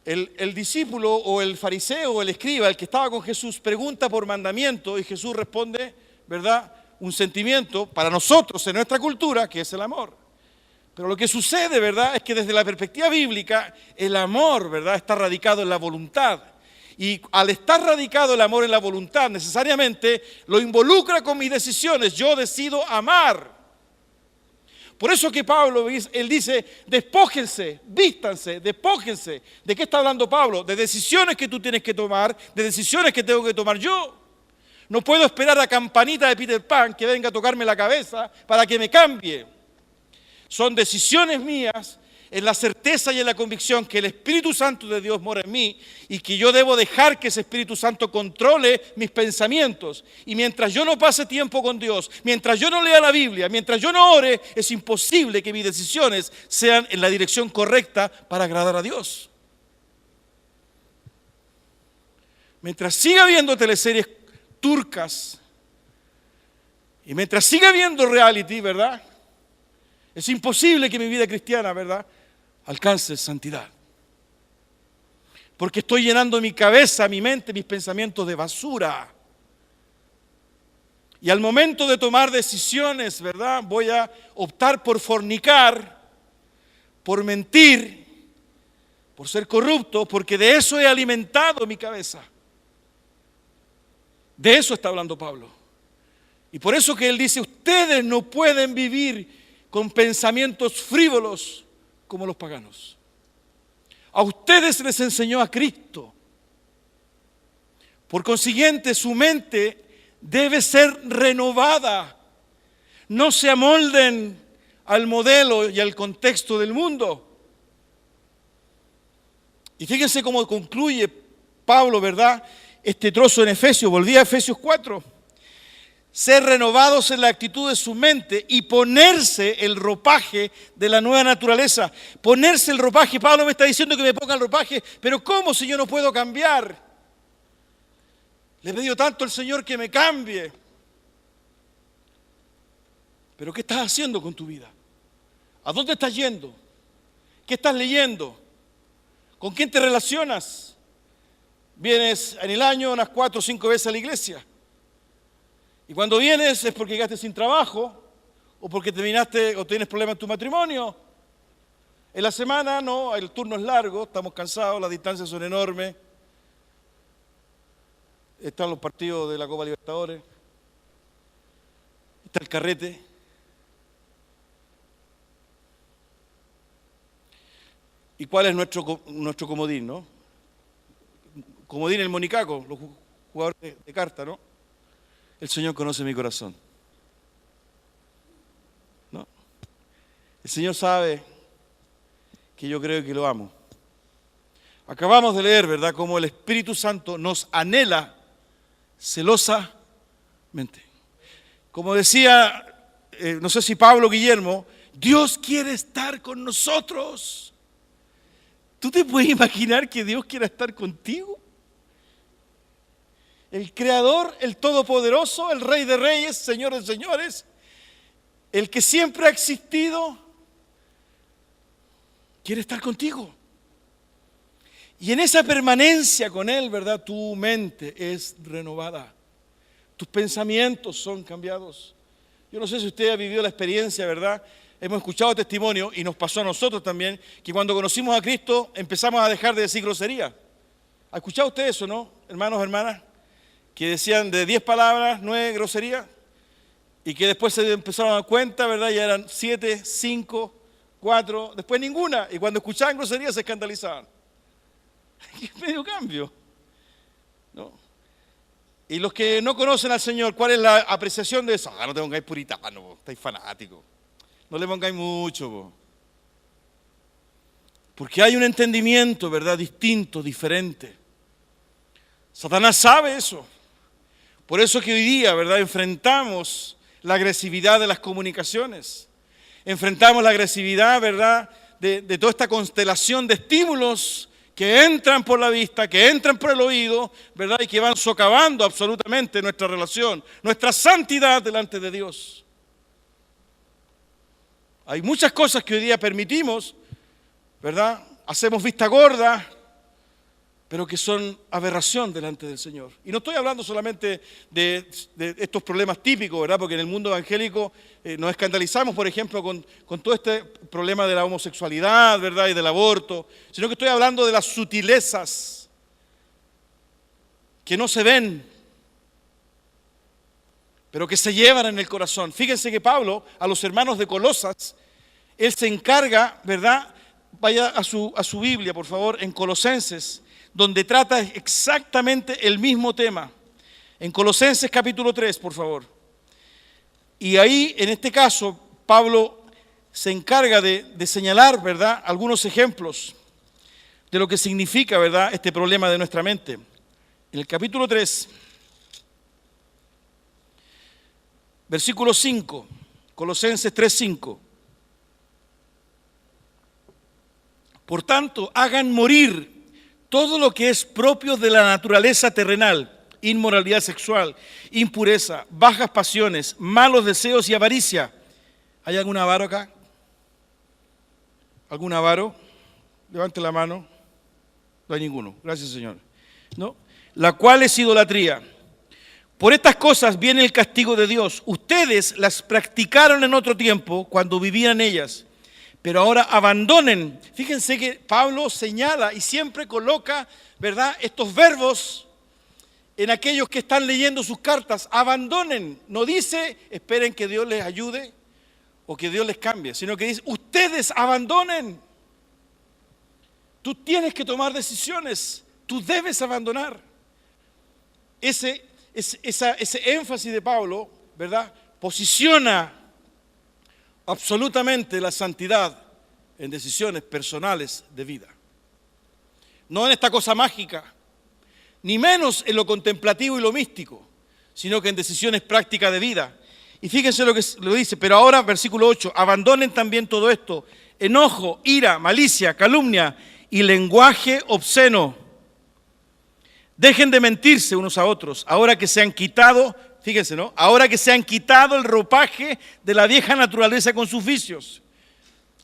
El discípulo o el fariseo o el escriba, el que estaba con Jesús, pregunta por mandamiento y Jesús responde, ¿verdad?, un sentimiento para nosotros en nuestra cultura, que es el amor. Pero lo que sucede, ¿verdad?, es que desde la perspectiva bíblica, el amor, ¿verdad?, está radicado en la voluntad. Y al estar radicado el amor en la voluntad, necesariamente lo involucra con mis decisiones. Yo decido amar. Por eso que Pablo, él dice, despójense, vístanse, despójense. ¿De qué está hablando Pablo? De decisiones que tú tienes que tomar, de decisiones que tengo que tomar yo. No puedo esperar a campanita de Peter Pan que venga a tocarme la cabeza para que me cambie. Son decisiones mías en la certeza y en la convicción que el Espíritu Santo de Dios mora en mí y que yo debo dejar que ese Espíritu Santo controle mis pensamientos. Y mientras yo no pase tiempo con Dios, mientras yo no lea la Biblia, mientras yo no ore, es imposible que mis decisiones sean en la dirección correcta para agradar a Dios. Mientras siga viendo teleseries turcas y mientras siga viendo reality, ¿verdad? Es imposible que mi vida cristiana, ¿verdad?, alcance santidad. Porque estoy llenando mi cabeza, mi mente, mis pensamientos de basura. Y al momento de tomar decisiones, ¿verdad?, voy a optar por fornicar, por mentir, por ser corrupto, porque de eso he alimentado mi cabeza. De eso está hablando Pablo. Y por eso que él dice, ustedes no pueden vivir con pensamientos frívolos como los paganos. A ustedes les enseñó a Cristo. Por consiguiente, su mente debe ser renovada. No se amolden al modelo y al contexto del mundo. Y fíjense cómo concluye Pablo, ¿verdad?, este trozo en Efesios. Volví a Efesios 4. Ser renovados en la actitud de su mente y ponerse el ropaje de la nueva naturaleza. Ponerse el ropaje. Pablo me está diciendo que me ponga el ropaje, pero ¿cómo si yo no puedo cambiar? Le he pedido tanto al Señor que me cambie. Pero ¿qué estás haciendo con tu vida? ¿A dónde estás yendo? ¿Qué estás leyendo? ¿Con quién te relacionas? ¿Vienes en el año unas 4 o 5 veces a la iglesia? Y cuando vienes es porque llegaste sin trabajo, o porque terminaste o tienes problemas en tu matrimonio. En la semana no, el turno es largo, estamos cansados, las distancias son enormes. Están los partidos de la Copa Libertadores. Está el carrete. ¿Y cuál es nuestro comodín, no? Comodín el monicaco, los jugadores de carta, ¿no? El Señor conoce mi corazón. ¿No? El Señor sabe que yo creo que lo amo. Acabamos de leer, ¿verdad?, cómo el Espíritu Santo nos anhela celosamente. Como decía, no sé si Pablo o Guillermo, Dios quiere estar con nosotros. ¿Tú te puedes imaginar que Dios quiera estar contigo? El Creador, el Todopoderoso, el Rey de Reyes, Señor de Señores, el que siempre ha existido, quiere estar contigo. Y en esa permanencia con Él, ¿verdad?, tu mente es renovada. Tus pensamientos son cambiados. Yo no sé si usted ha vivido la experiencia, ¿verdad? Hemos escuchado testimonio y nos pasó a nosotros también, que cuando conocimos a Cristo empezamos a dejar de decir grosería. ¿Ha escuchado usted eso, no, hermanos, hermanas? Que decían de 10 palabras, 9 groserías, y que después se empezaron a dar cuenta, ¿verdad? Ya eran 7, 5, 4, después ninguna, y cuando escuchaban groserías se escandalizaban. Es medio cambio, ¿no? Y los que no conocen al Señor, ¿cuál es la apreciación de eso? Ah, no te pongáis puritano, estáis fanáticos. No le pongáis mucho, po. Porque hay un entendimiento, ¿verdad?, distinto, diferente. Satanás sabe eso. Por eso que hoy día, ¿verdad?, enfrentamos la agresividad de las comunicaciones. Enfrentamos la agresividad, ¿verdad?, de toda esta constelación de estímulos que entran por la vista, que entran por el oído, ¿verdad?, y que van socavando absolutamente nuestra relación, nuestra santidad delante de Dios. Hay muchas cosas que hoy día permitimos, ¿verdad? Hacemos vista gorda, pero que son aberración delante del Señor. Y no estoy hablando solamente de estos problemas típicos, ¿verdad? Porque en el mundo evangélico nos escandalizamos, por ejemplo, con todo este problema de la homosexualidad, ¿verdad?, y del aborto, sino que estoy hablando de las sutilezas que no se ven, pero que se llevan en el corazón. Fíjense que Pablo a los hermanos de Colosas Él se encarga, ¿verdad? Vaya a su Biblia, por favor, en Colosenses, donde trata exactamente el mismo tema. En Colosenses capítulo 3, por favor. Y ahí, en este caso, Pablo se encarga de señalar, ¿verdad?, algunos ejemplos de lo que significa, ¿verdad?, este problema de nuestra mente. En el capítulo 3, versículo 5, Colosenses 3:5. Por tanto, hagan morir todo lo que es propio de la naturaleza terrenal: inmoralidad sexual, impureza, bajas pasiones, malos deseos y avaricia. ¿Hay algún avaro acá? ¿Algún avaro? Levante la mano. No hay ninguno. Gracias, Señor. ¿No? La cual es idolatría. Por estas cosas viene el castigo de Dios. Ustedes las practicaron en otro tiempo cuando vivían ellas, pero ahora abandonen. Fíjense que Pablo señala y siempre coloca, ¿verdad?, estos verbos en aquellos que están leyendo sus cartas. Abandonen. No dice esperen que Dios les ayude o que Dios les cambie, sino que dice ustedes abandonen. Tú tienes que tomar decisiones. Tú debes abandonar. Ese énfasis de Pablo, ¿verdad?, posiciona absolutamente la santidad en decisiones personales de vida. No en esta cosa mágica, ni menos en lo contemplativo y lo místico, sino que en decisiones prácticas de vida. Y fíjense lo que lo dice, pero ahora, versículo 8, abandonen también todo esto: enojo, ira, malicia, calumnia y lenguaje obsceno. Dejen de mentirse unos a otros, ahora que se han quitado, fíjense, ¿no?, ahora que se han quitado el ropaje de la vieja naturaleza con sus vicios.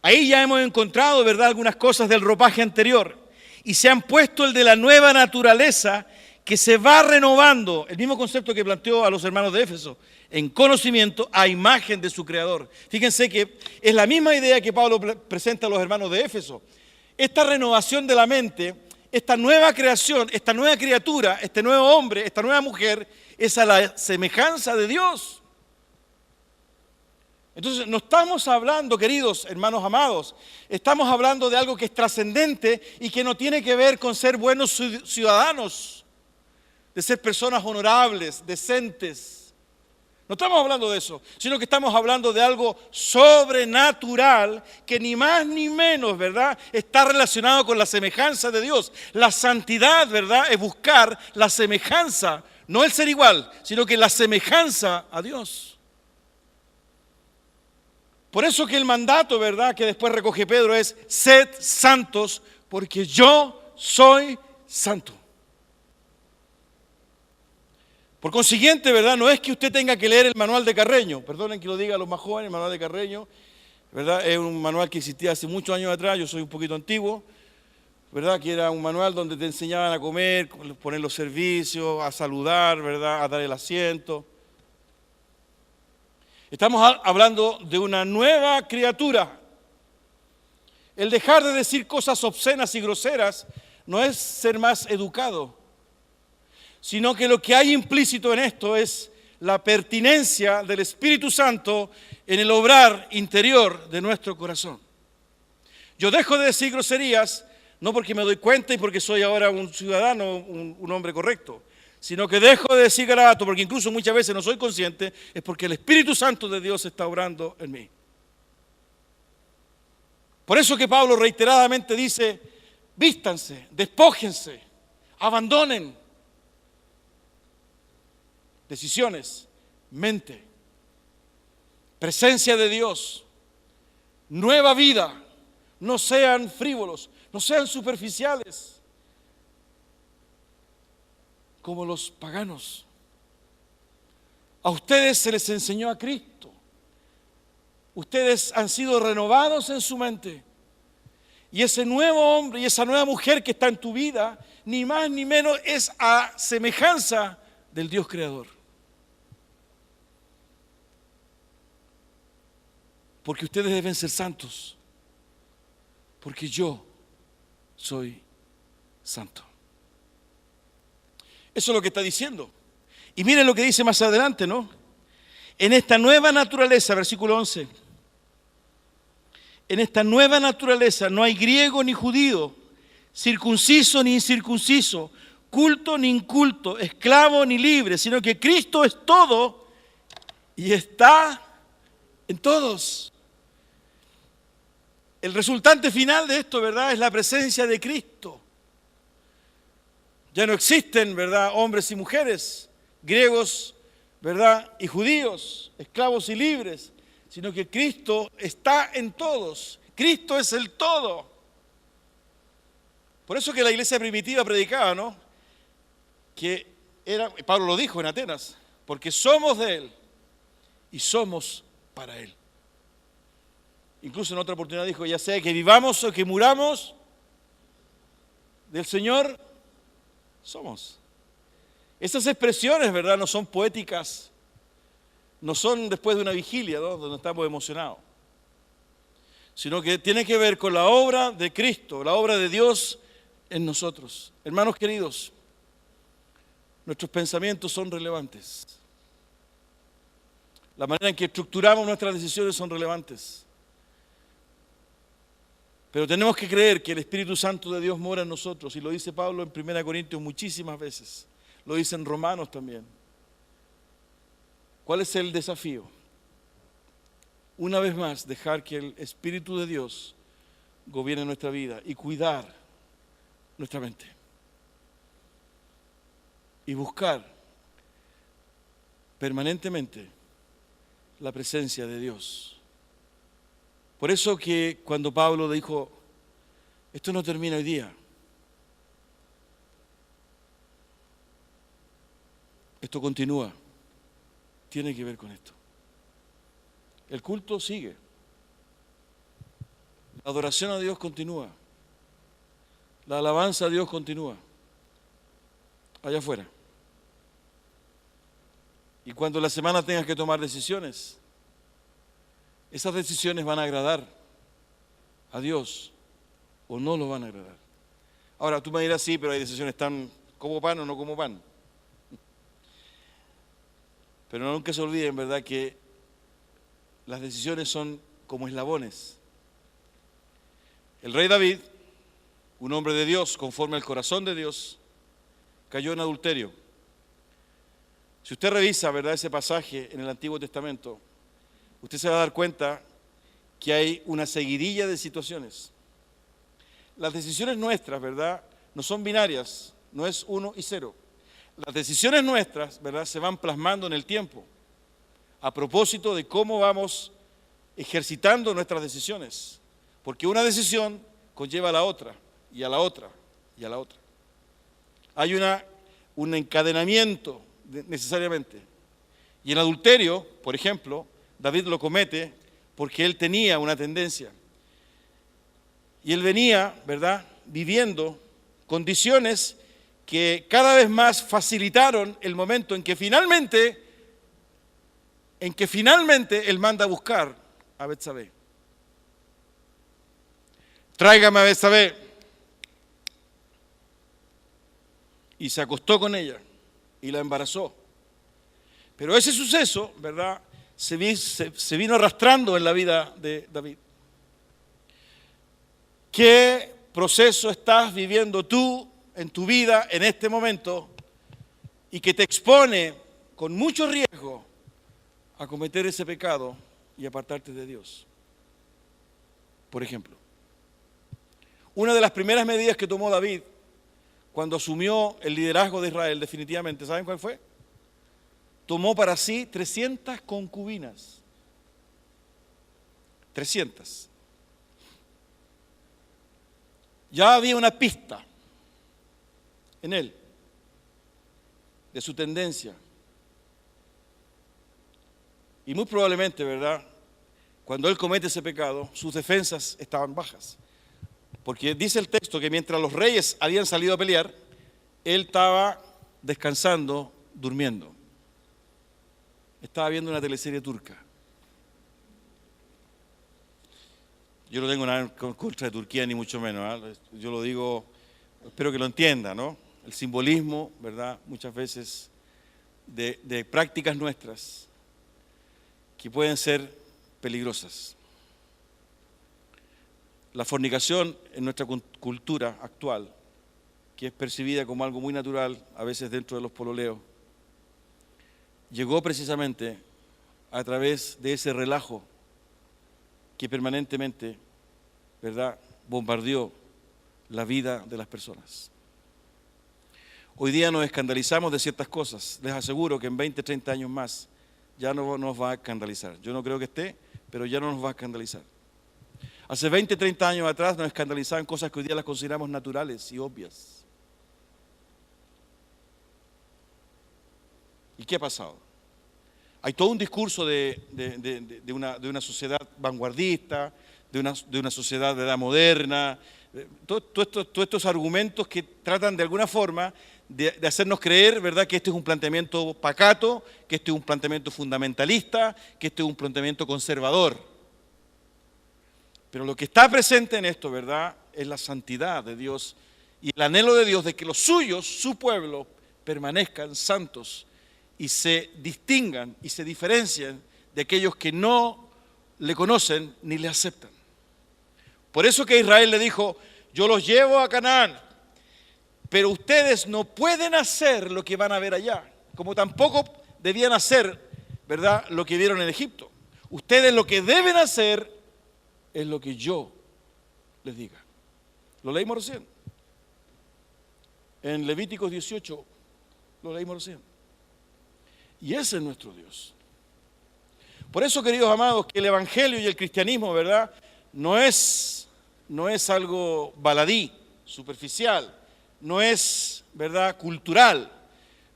Ahí ya hemos encontrado, ¿verdad?, algunas cosas del ropaje anterior. Y se han puesto el de la nueva naturaleza que se va renovando. El mismo concepto que planteó a los hermanos de Éfeso, en conocimiento a imagen de su Creador. Fíjense que es la misma idea que Pablo presenta a los hermanos de Éfeso. Esta renovación de la mente, esta nueva creación, esta nueva criatura, este nuevo hombre, esta nueva mujer, es a la semejanza de Dios. Entonces, no estamos hablando, queridos hermanos amados, estamos hablando de algo que es trascendente y que no tiene que ver con ser buenos ciudadanos, de ser personas honorables, decentes. No estamos hablando de eso, sino que estamos hablando de algo sobrenatural que ni más ni menos, ¿verdad?, está relacionado con la semejanza de Dios. La santidad, ¿verdad?, es buscar la semejanza, no el ser igual, sino que la semejanza a Dios. Por eso que el mandato, ¿verdad?, que después recoge Pedro es: sed santos porque yo soy santo. Por consiguiente, ¿verdad?, no es que usted tenga que leer el manual de Carreño. Perdonen que lo diga a los más jóvenes, el manual de Carreño, ¿verdad?, es un manual que existía hace muchos años atrás. Yo soy un poquito antiguo, ¿verdad?, que era un manual donde te enseñaban a comer, poner los servicios, a saludar, ¿verdad?, a dar el asiento. Estamos hablando de una nueva criatura. El dejar de decir cosas obscenas y groseras no es ser más educado, sino que lo que hay implícito en esto es la pertinencia del Espíritu Santo en el obrar interior de nuestro corazón. Yo dejo de decir groserías no porque me doy cuenta y porque soy ahora un ciudadano, un hombre correcto, sino que dejo de decir garabato porque incluso muchas veces no soy consciente, es porque el Espíritu Santo de Dios está obrando en mí. Por eso que Pablo reiteradamente dice: vístanse, despójense, abandonen. Decisiones, mente, presencia de Dios, nueva vida. No sean frívolos, no sean superficiales como los paganos. A ustedes se les enseñó a Cristo. Ustedes han sido renovados en su mente. Y ese nuevo hombre y esa nueva mujer que está en tu vida, ni más ni menos, es a semejanza del Dios creador. Porque ustedes deben ser santos, porque yo soy santo. Eso es lo que está diciendo. Y miren lo que dice más adelante, ¿no? En esta nueva naturaleza, versículo 11, en esta nueva naturaleza no hay griego ni judío, circunciso ni incircunciso, culto ni inculto, esclavo ni libre, sino que Cristo es todo y está en todos. El resultante final de esto, ¿verdad?, es la presencia de Cristo. Ya no existen, ¿verdad?, hombres y mujeres, griegos, ¿verdad?, y judíos, esclavos y libres, sino que Cristo está en todos. Cristo es el todo. Por eso que la iglesia primitiva predicaba, ¿no?, que era, Pablo lo dijo en Atenas, porque somos de Él y somos para Él. Incluso en otra oportunidad dijo, ya sea que vivamos o que muramos, del Señor somos. Esas expresiones, ¿verdad?, no son poéticas, no son después de una vigilia, ¿no?, donde estamos emocionados, sino que tiene que ver con la obra de Cristo, la obra de Dios en nosotros. Hermanos queridos, nuestros pensamientos son relevantes. La manera en que estructuramos nuestras decisiones son relevantes. Pero tenemos que creer que el Espíritu Santo de Dios mora en nosotros, y lo dice Pablo en 1 Corintios muchísimas veces, lo dice en Romanos también. ¿Cuál es el desafío? Una vez más, dejar que el Espíritu de Dios gobierne nuestra vida y cuidar nuestra mente. Y buscar permanentemente la presencia de Dios. Por eso que cuando Pablo dijo, esto no termina hoy día, esto continúa, tiene que ver con esto. El culto sigue, la adoración a Dios continúa, la alabanza a Dios continúa, allá afuera. Y cuando la semana tengas que tomar decisiones, esas decisiones van a agradar a Dios o no lo van a agradar. Ahora, tú me dirás, sí, pero hay decisiones tan como pan o no como pan. Pero nunca se olviden, ¿verdad?, que las decisiones son como eslabones. El rey David, un hombre de Dios, conforme al corazón de Dios, cayó en adulterio. Si usted revisa, ¿verdad?, ese pasaje en el Antiguo Testamento, usted se va a dar cuenta que hay una seguidilla de situaciones. Las decisiones nuestras, ¿verdad?, no son binarias, no es 1 y 0. Las decisiones nuestras, ¿verdad?, se van plasmando en el tiempo, a propósito de cómo vamos ejercitando nuestras decisiones. Porque una decisión conlleva a la otra, y a la otra, y a la otra. Hay un encadenamiento necesariamente. Y el adulterio, por ejemplo, David lo comete porque él tenía una tendencia. Y él venía, ¿verdad?, viviendo condiciones que cada vez más facilitaron el momento en que finalmente él manda a buscar a Betsabé. Tráigame a Betsabé. Y se acostó con ella y la embarazó. Pero ese suceso, ¿verdad?, se vino arrastrando en la vida de David. ¿Qué proceso estás viviendo tú en tu vida en este momento y que te expone con mucho riesgo a cometer ese pecado y apartarte de Dios? Por ejemplo, una de las primeras medidas que tomó David cuando asumió el liderazgo de Israel definitivamente, ¿saben cuál fue? Tomó para sí 300 concubinas. 300. Ya había una pista en él de su tendencia. Y muy probablemente, ¿verdad?, cuando él comete ese pecado, sus defensas estaban bajas. Porque dice el texto que mientras los reyes habían salido a pelear, él estaba descansando, durmiendo. Estaba viendo una teleserie turca. Yo no tengo nada en contra de Turquía, ni mucho menos, ¿eh? Yo lo digo, espero que lo entienda, ¿no? El simbolismo, ¿verdad?, muchas veces de prácticas nuestras que pueden ser peligrosas. La fornicación en nuestra cultura actual, que es percibida como algo muy natural, a veces dentro de los pololeos, llegó precisamente a través de ese relajo que permanentemente, ¿verdad?, bombardeó la vida de las personas. Hoy día nos escandalizamos de ciertas cosas. Les aseguro que en 20, 30 años más ya no nos va a escandalizar. Yo no creo que esté, pero ya no nos va a escandalizar. Hace 20, 30 años atrás nos escandalizaban cosas que hoy día las consideramos naturales y obvias. ¿Y qué ha pasado? Hay todo un discurso de una sociedad vanguardista, de una sociedad de edad moderna, todos estos argumentos que tratan de alguna forma de hacernos creer, ¿verdad?, que este es un planteamiento pacato, que este es un planteamiento fundamentalista, que este es un planteamiento conservador. Pero lo que está presente en esto, ¿verdad?, es la santidad de Dios y el anhelo de Dios de que los suyos, su pueblo, permanezcan santos y se distingan y se diferencien de aquellos que no le conocen ni le aceptan. Por eso que Israel le dijo, yo los llevo a Canaán, pero ustedes no pueden hacer lo que van a ver allá, como tampoco debían hacer, ¿verdad?, lo que vieron en Egipto. Ustedes lo que deben hacer es lo que yo les diga. Lo leímos recién. En Levíticos 18 lo leímos recién. Y ese es nuestro Dios. Por eso, queridos amados, que el Evangelio y el cristianismo, ¿verdad?, no es algo baladí, superficial, no es, ¿verdad?, cultural,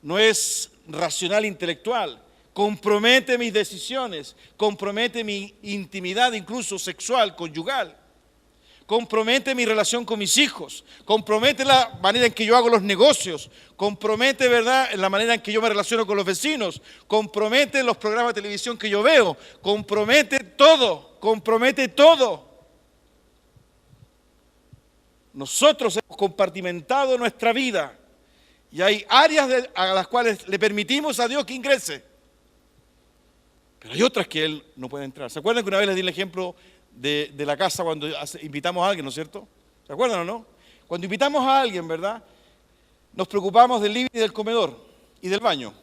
no es racional intelectual. Compromete mis decisiones, compromete mi intimidad, incluso sexual, conyugal. Compromete mi relación con mis hijos, compromete la manera en que yo hago los negocios, compromete, ¿verdad?, la manera en que yo me relaciono con los vecinos, compromete los programas de televisión que yo veo, compromete todo, compromete todo. Nosotros hemos compartimentado nuestra vida y hay áreas a las cuales le permitimos a Dios que ingrese, pero hay otras que Él no puede entrar. ¿Se acuerdan que una vez les di el ejemplo de la casa cuando invitamos a alguien, ¿no es cierto? ¿Se acuerdan o no? Cuando invitamos a alguien, ¿verdad?, nos preocupamos del living y del comedor y del baño.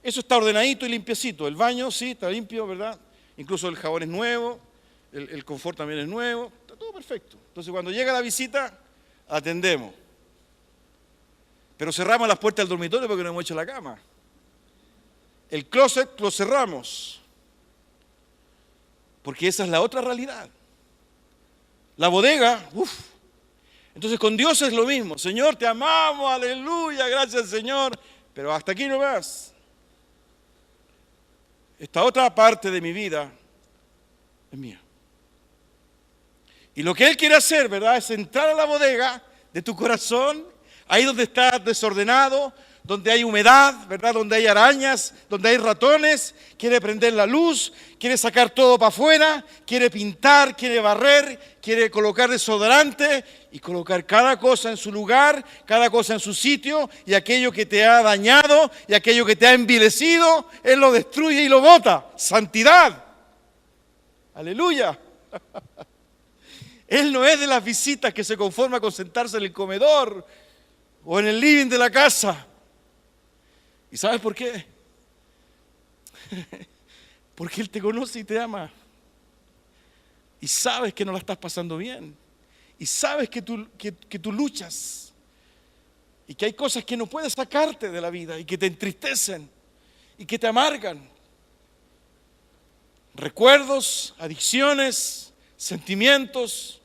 Eso está ordenadito y limpiecito. El baño, sí, está limpio, ¿verdad? Incluso el jabón es nuevo, el confort también es nuevo, está todo perfecto. Entonces, cuando llega la visita, atendemos. Pero cerramos las puertas del dormitorio porque no hemos hecho la cama. El closet lo cerramos. Porque esa es la otra realidad. La bodega, Entonces con Dios es lo mismo. Señor, te amamos, aleluya, gracias Señor. Pero hasta aquí no más. Esta otra parte de mi vida es mía. Y lo que Él quiere hacer, ¿verdad?, es entrar a la bodega de tu corazón, ahí donde está desordenado, donde hay humedad, ¿verdad?, donde hay arañas, donde hay ratones. Quiere prender la luz, quiere sacar todo para afuera, quiere pintar, quiere barrer, quiere colocar desodorante y colocar cada cosa en su lugar, cada cosa en su sitio, y aquello que te ha dañado y aquello que te ha envilecido, Él lo destruye y lo bota. Santidad. Aleluya. Él no es de las visitas que se conforma con sentarse en el comedor o en el living de la casa. ¿Y sabes por qué? Porque Él te conoce y te ama. Y sabes que no la estás pasando bien. Y sabes que tú luchas. Y que hay cosas que no puedes sacarte de la vida y que te entristecen y que te amargan. Recuerdos, adicciones, sentimientos,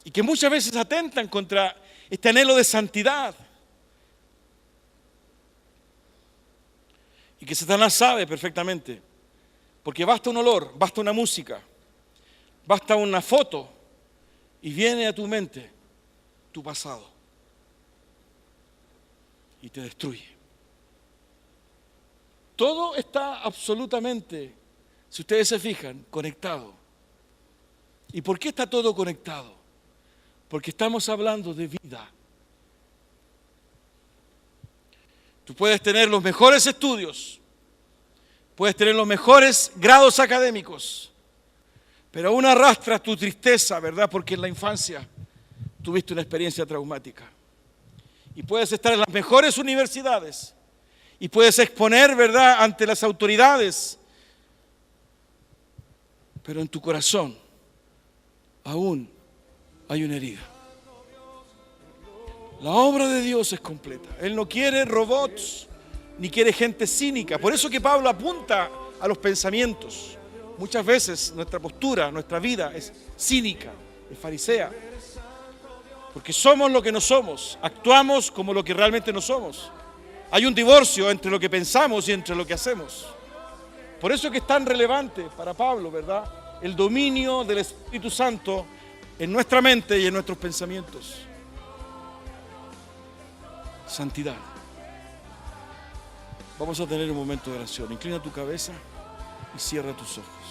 y que muchas veces atentan contra este anhelo de santidad. Y que Satanás sabe perfectamente, porque basta un olor, basta una música, basta una foto, y viene a tu mente tu pasado, y te destruye. Todo está absolutamente, si ustedes se fijan, conectado. ¿Y por qué está todo conectado? Porque estamos hablando de vida. Tú puedes tener los mejores estudios, puedes tener los mejores grados académicos, pero aún arrastras tu tristeza, ¿verdad? Porque en la infancia tuviste una experiencia traumática. Y puedes estar en las mejores universidades y puedes exponer, ¿verdad?, ante las autoridades, pero en tu corazón aún hay una herida. La obra de Dios es completa. Él no quiere robots, ni quiere gente cínica. Por eso que Pablo apunta a los pensamientos. Muchas veces nuestra postura, nuestra vida es cínica, es farisea. Porque somos lo que no somos, actuamos como lo que realmente no somos. Hay un divorcio entre lo que pensamos y entre lo que hacemos. Por eso es que es tan relevante para Pablo, ¿verdad?, el dominio del Espíritu Santo en nuestra mente y en nuestros pensamientos. Santidad. Vamos a tener un momento de oración. Inclina tu cabeza y cierra tus ojos.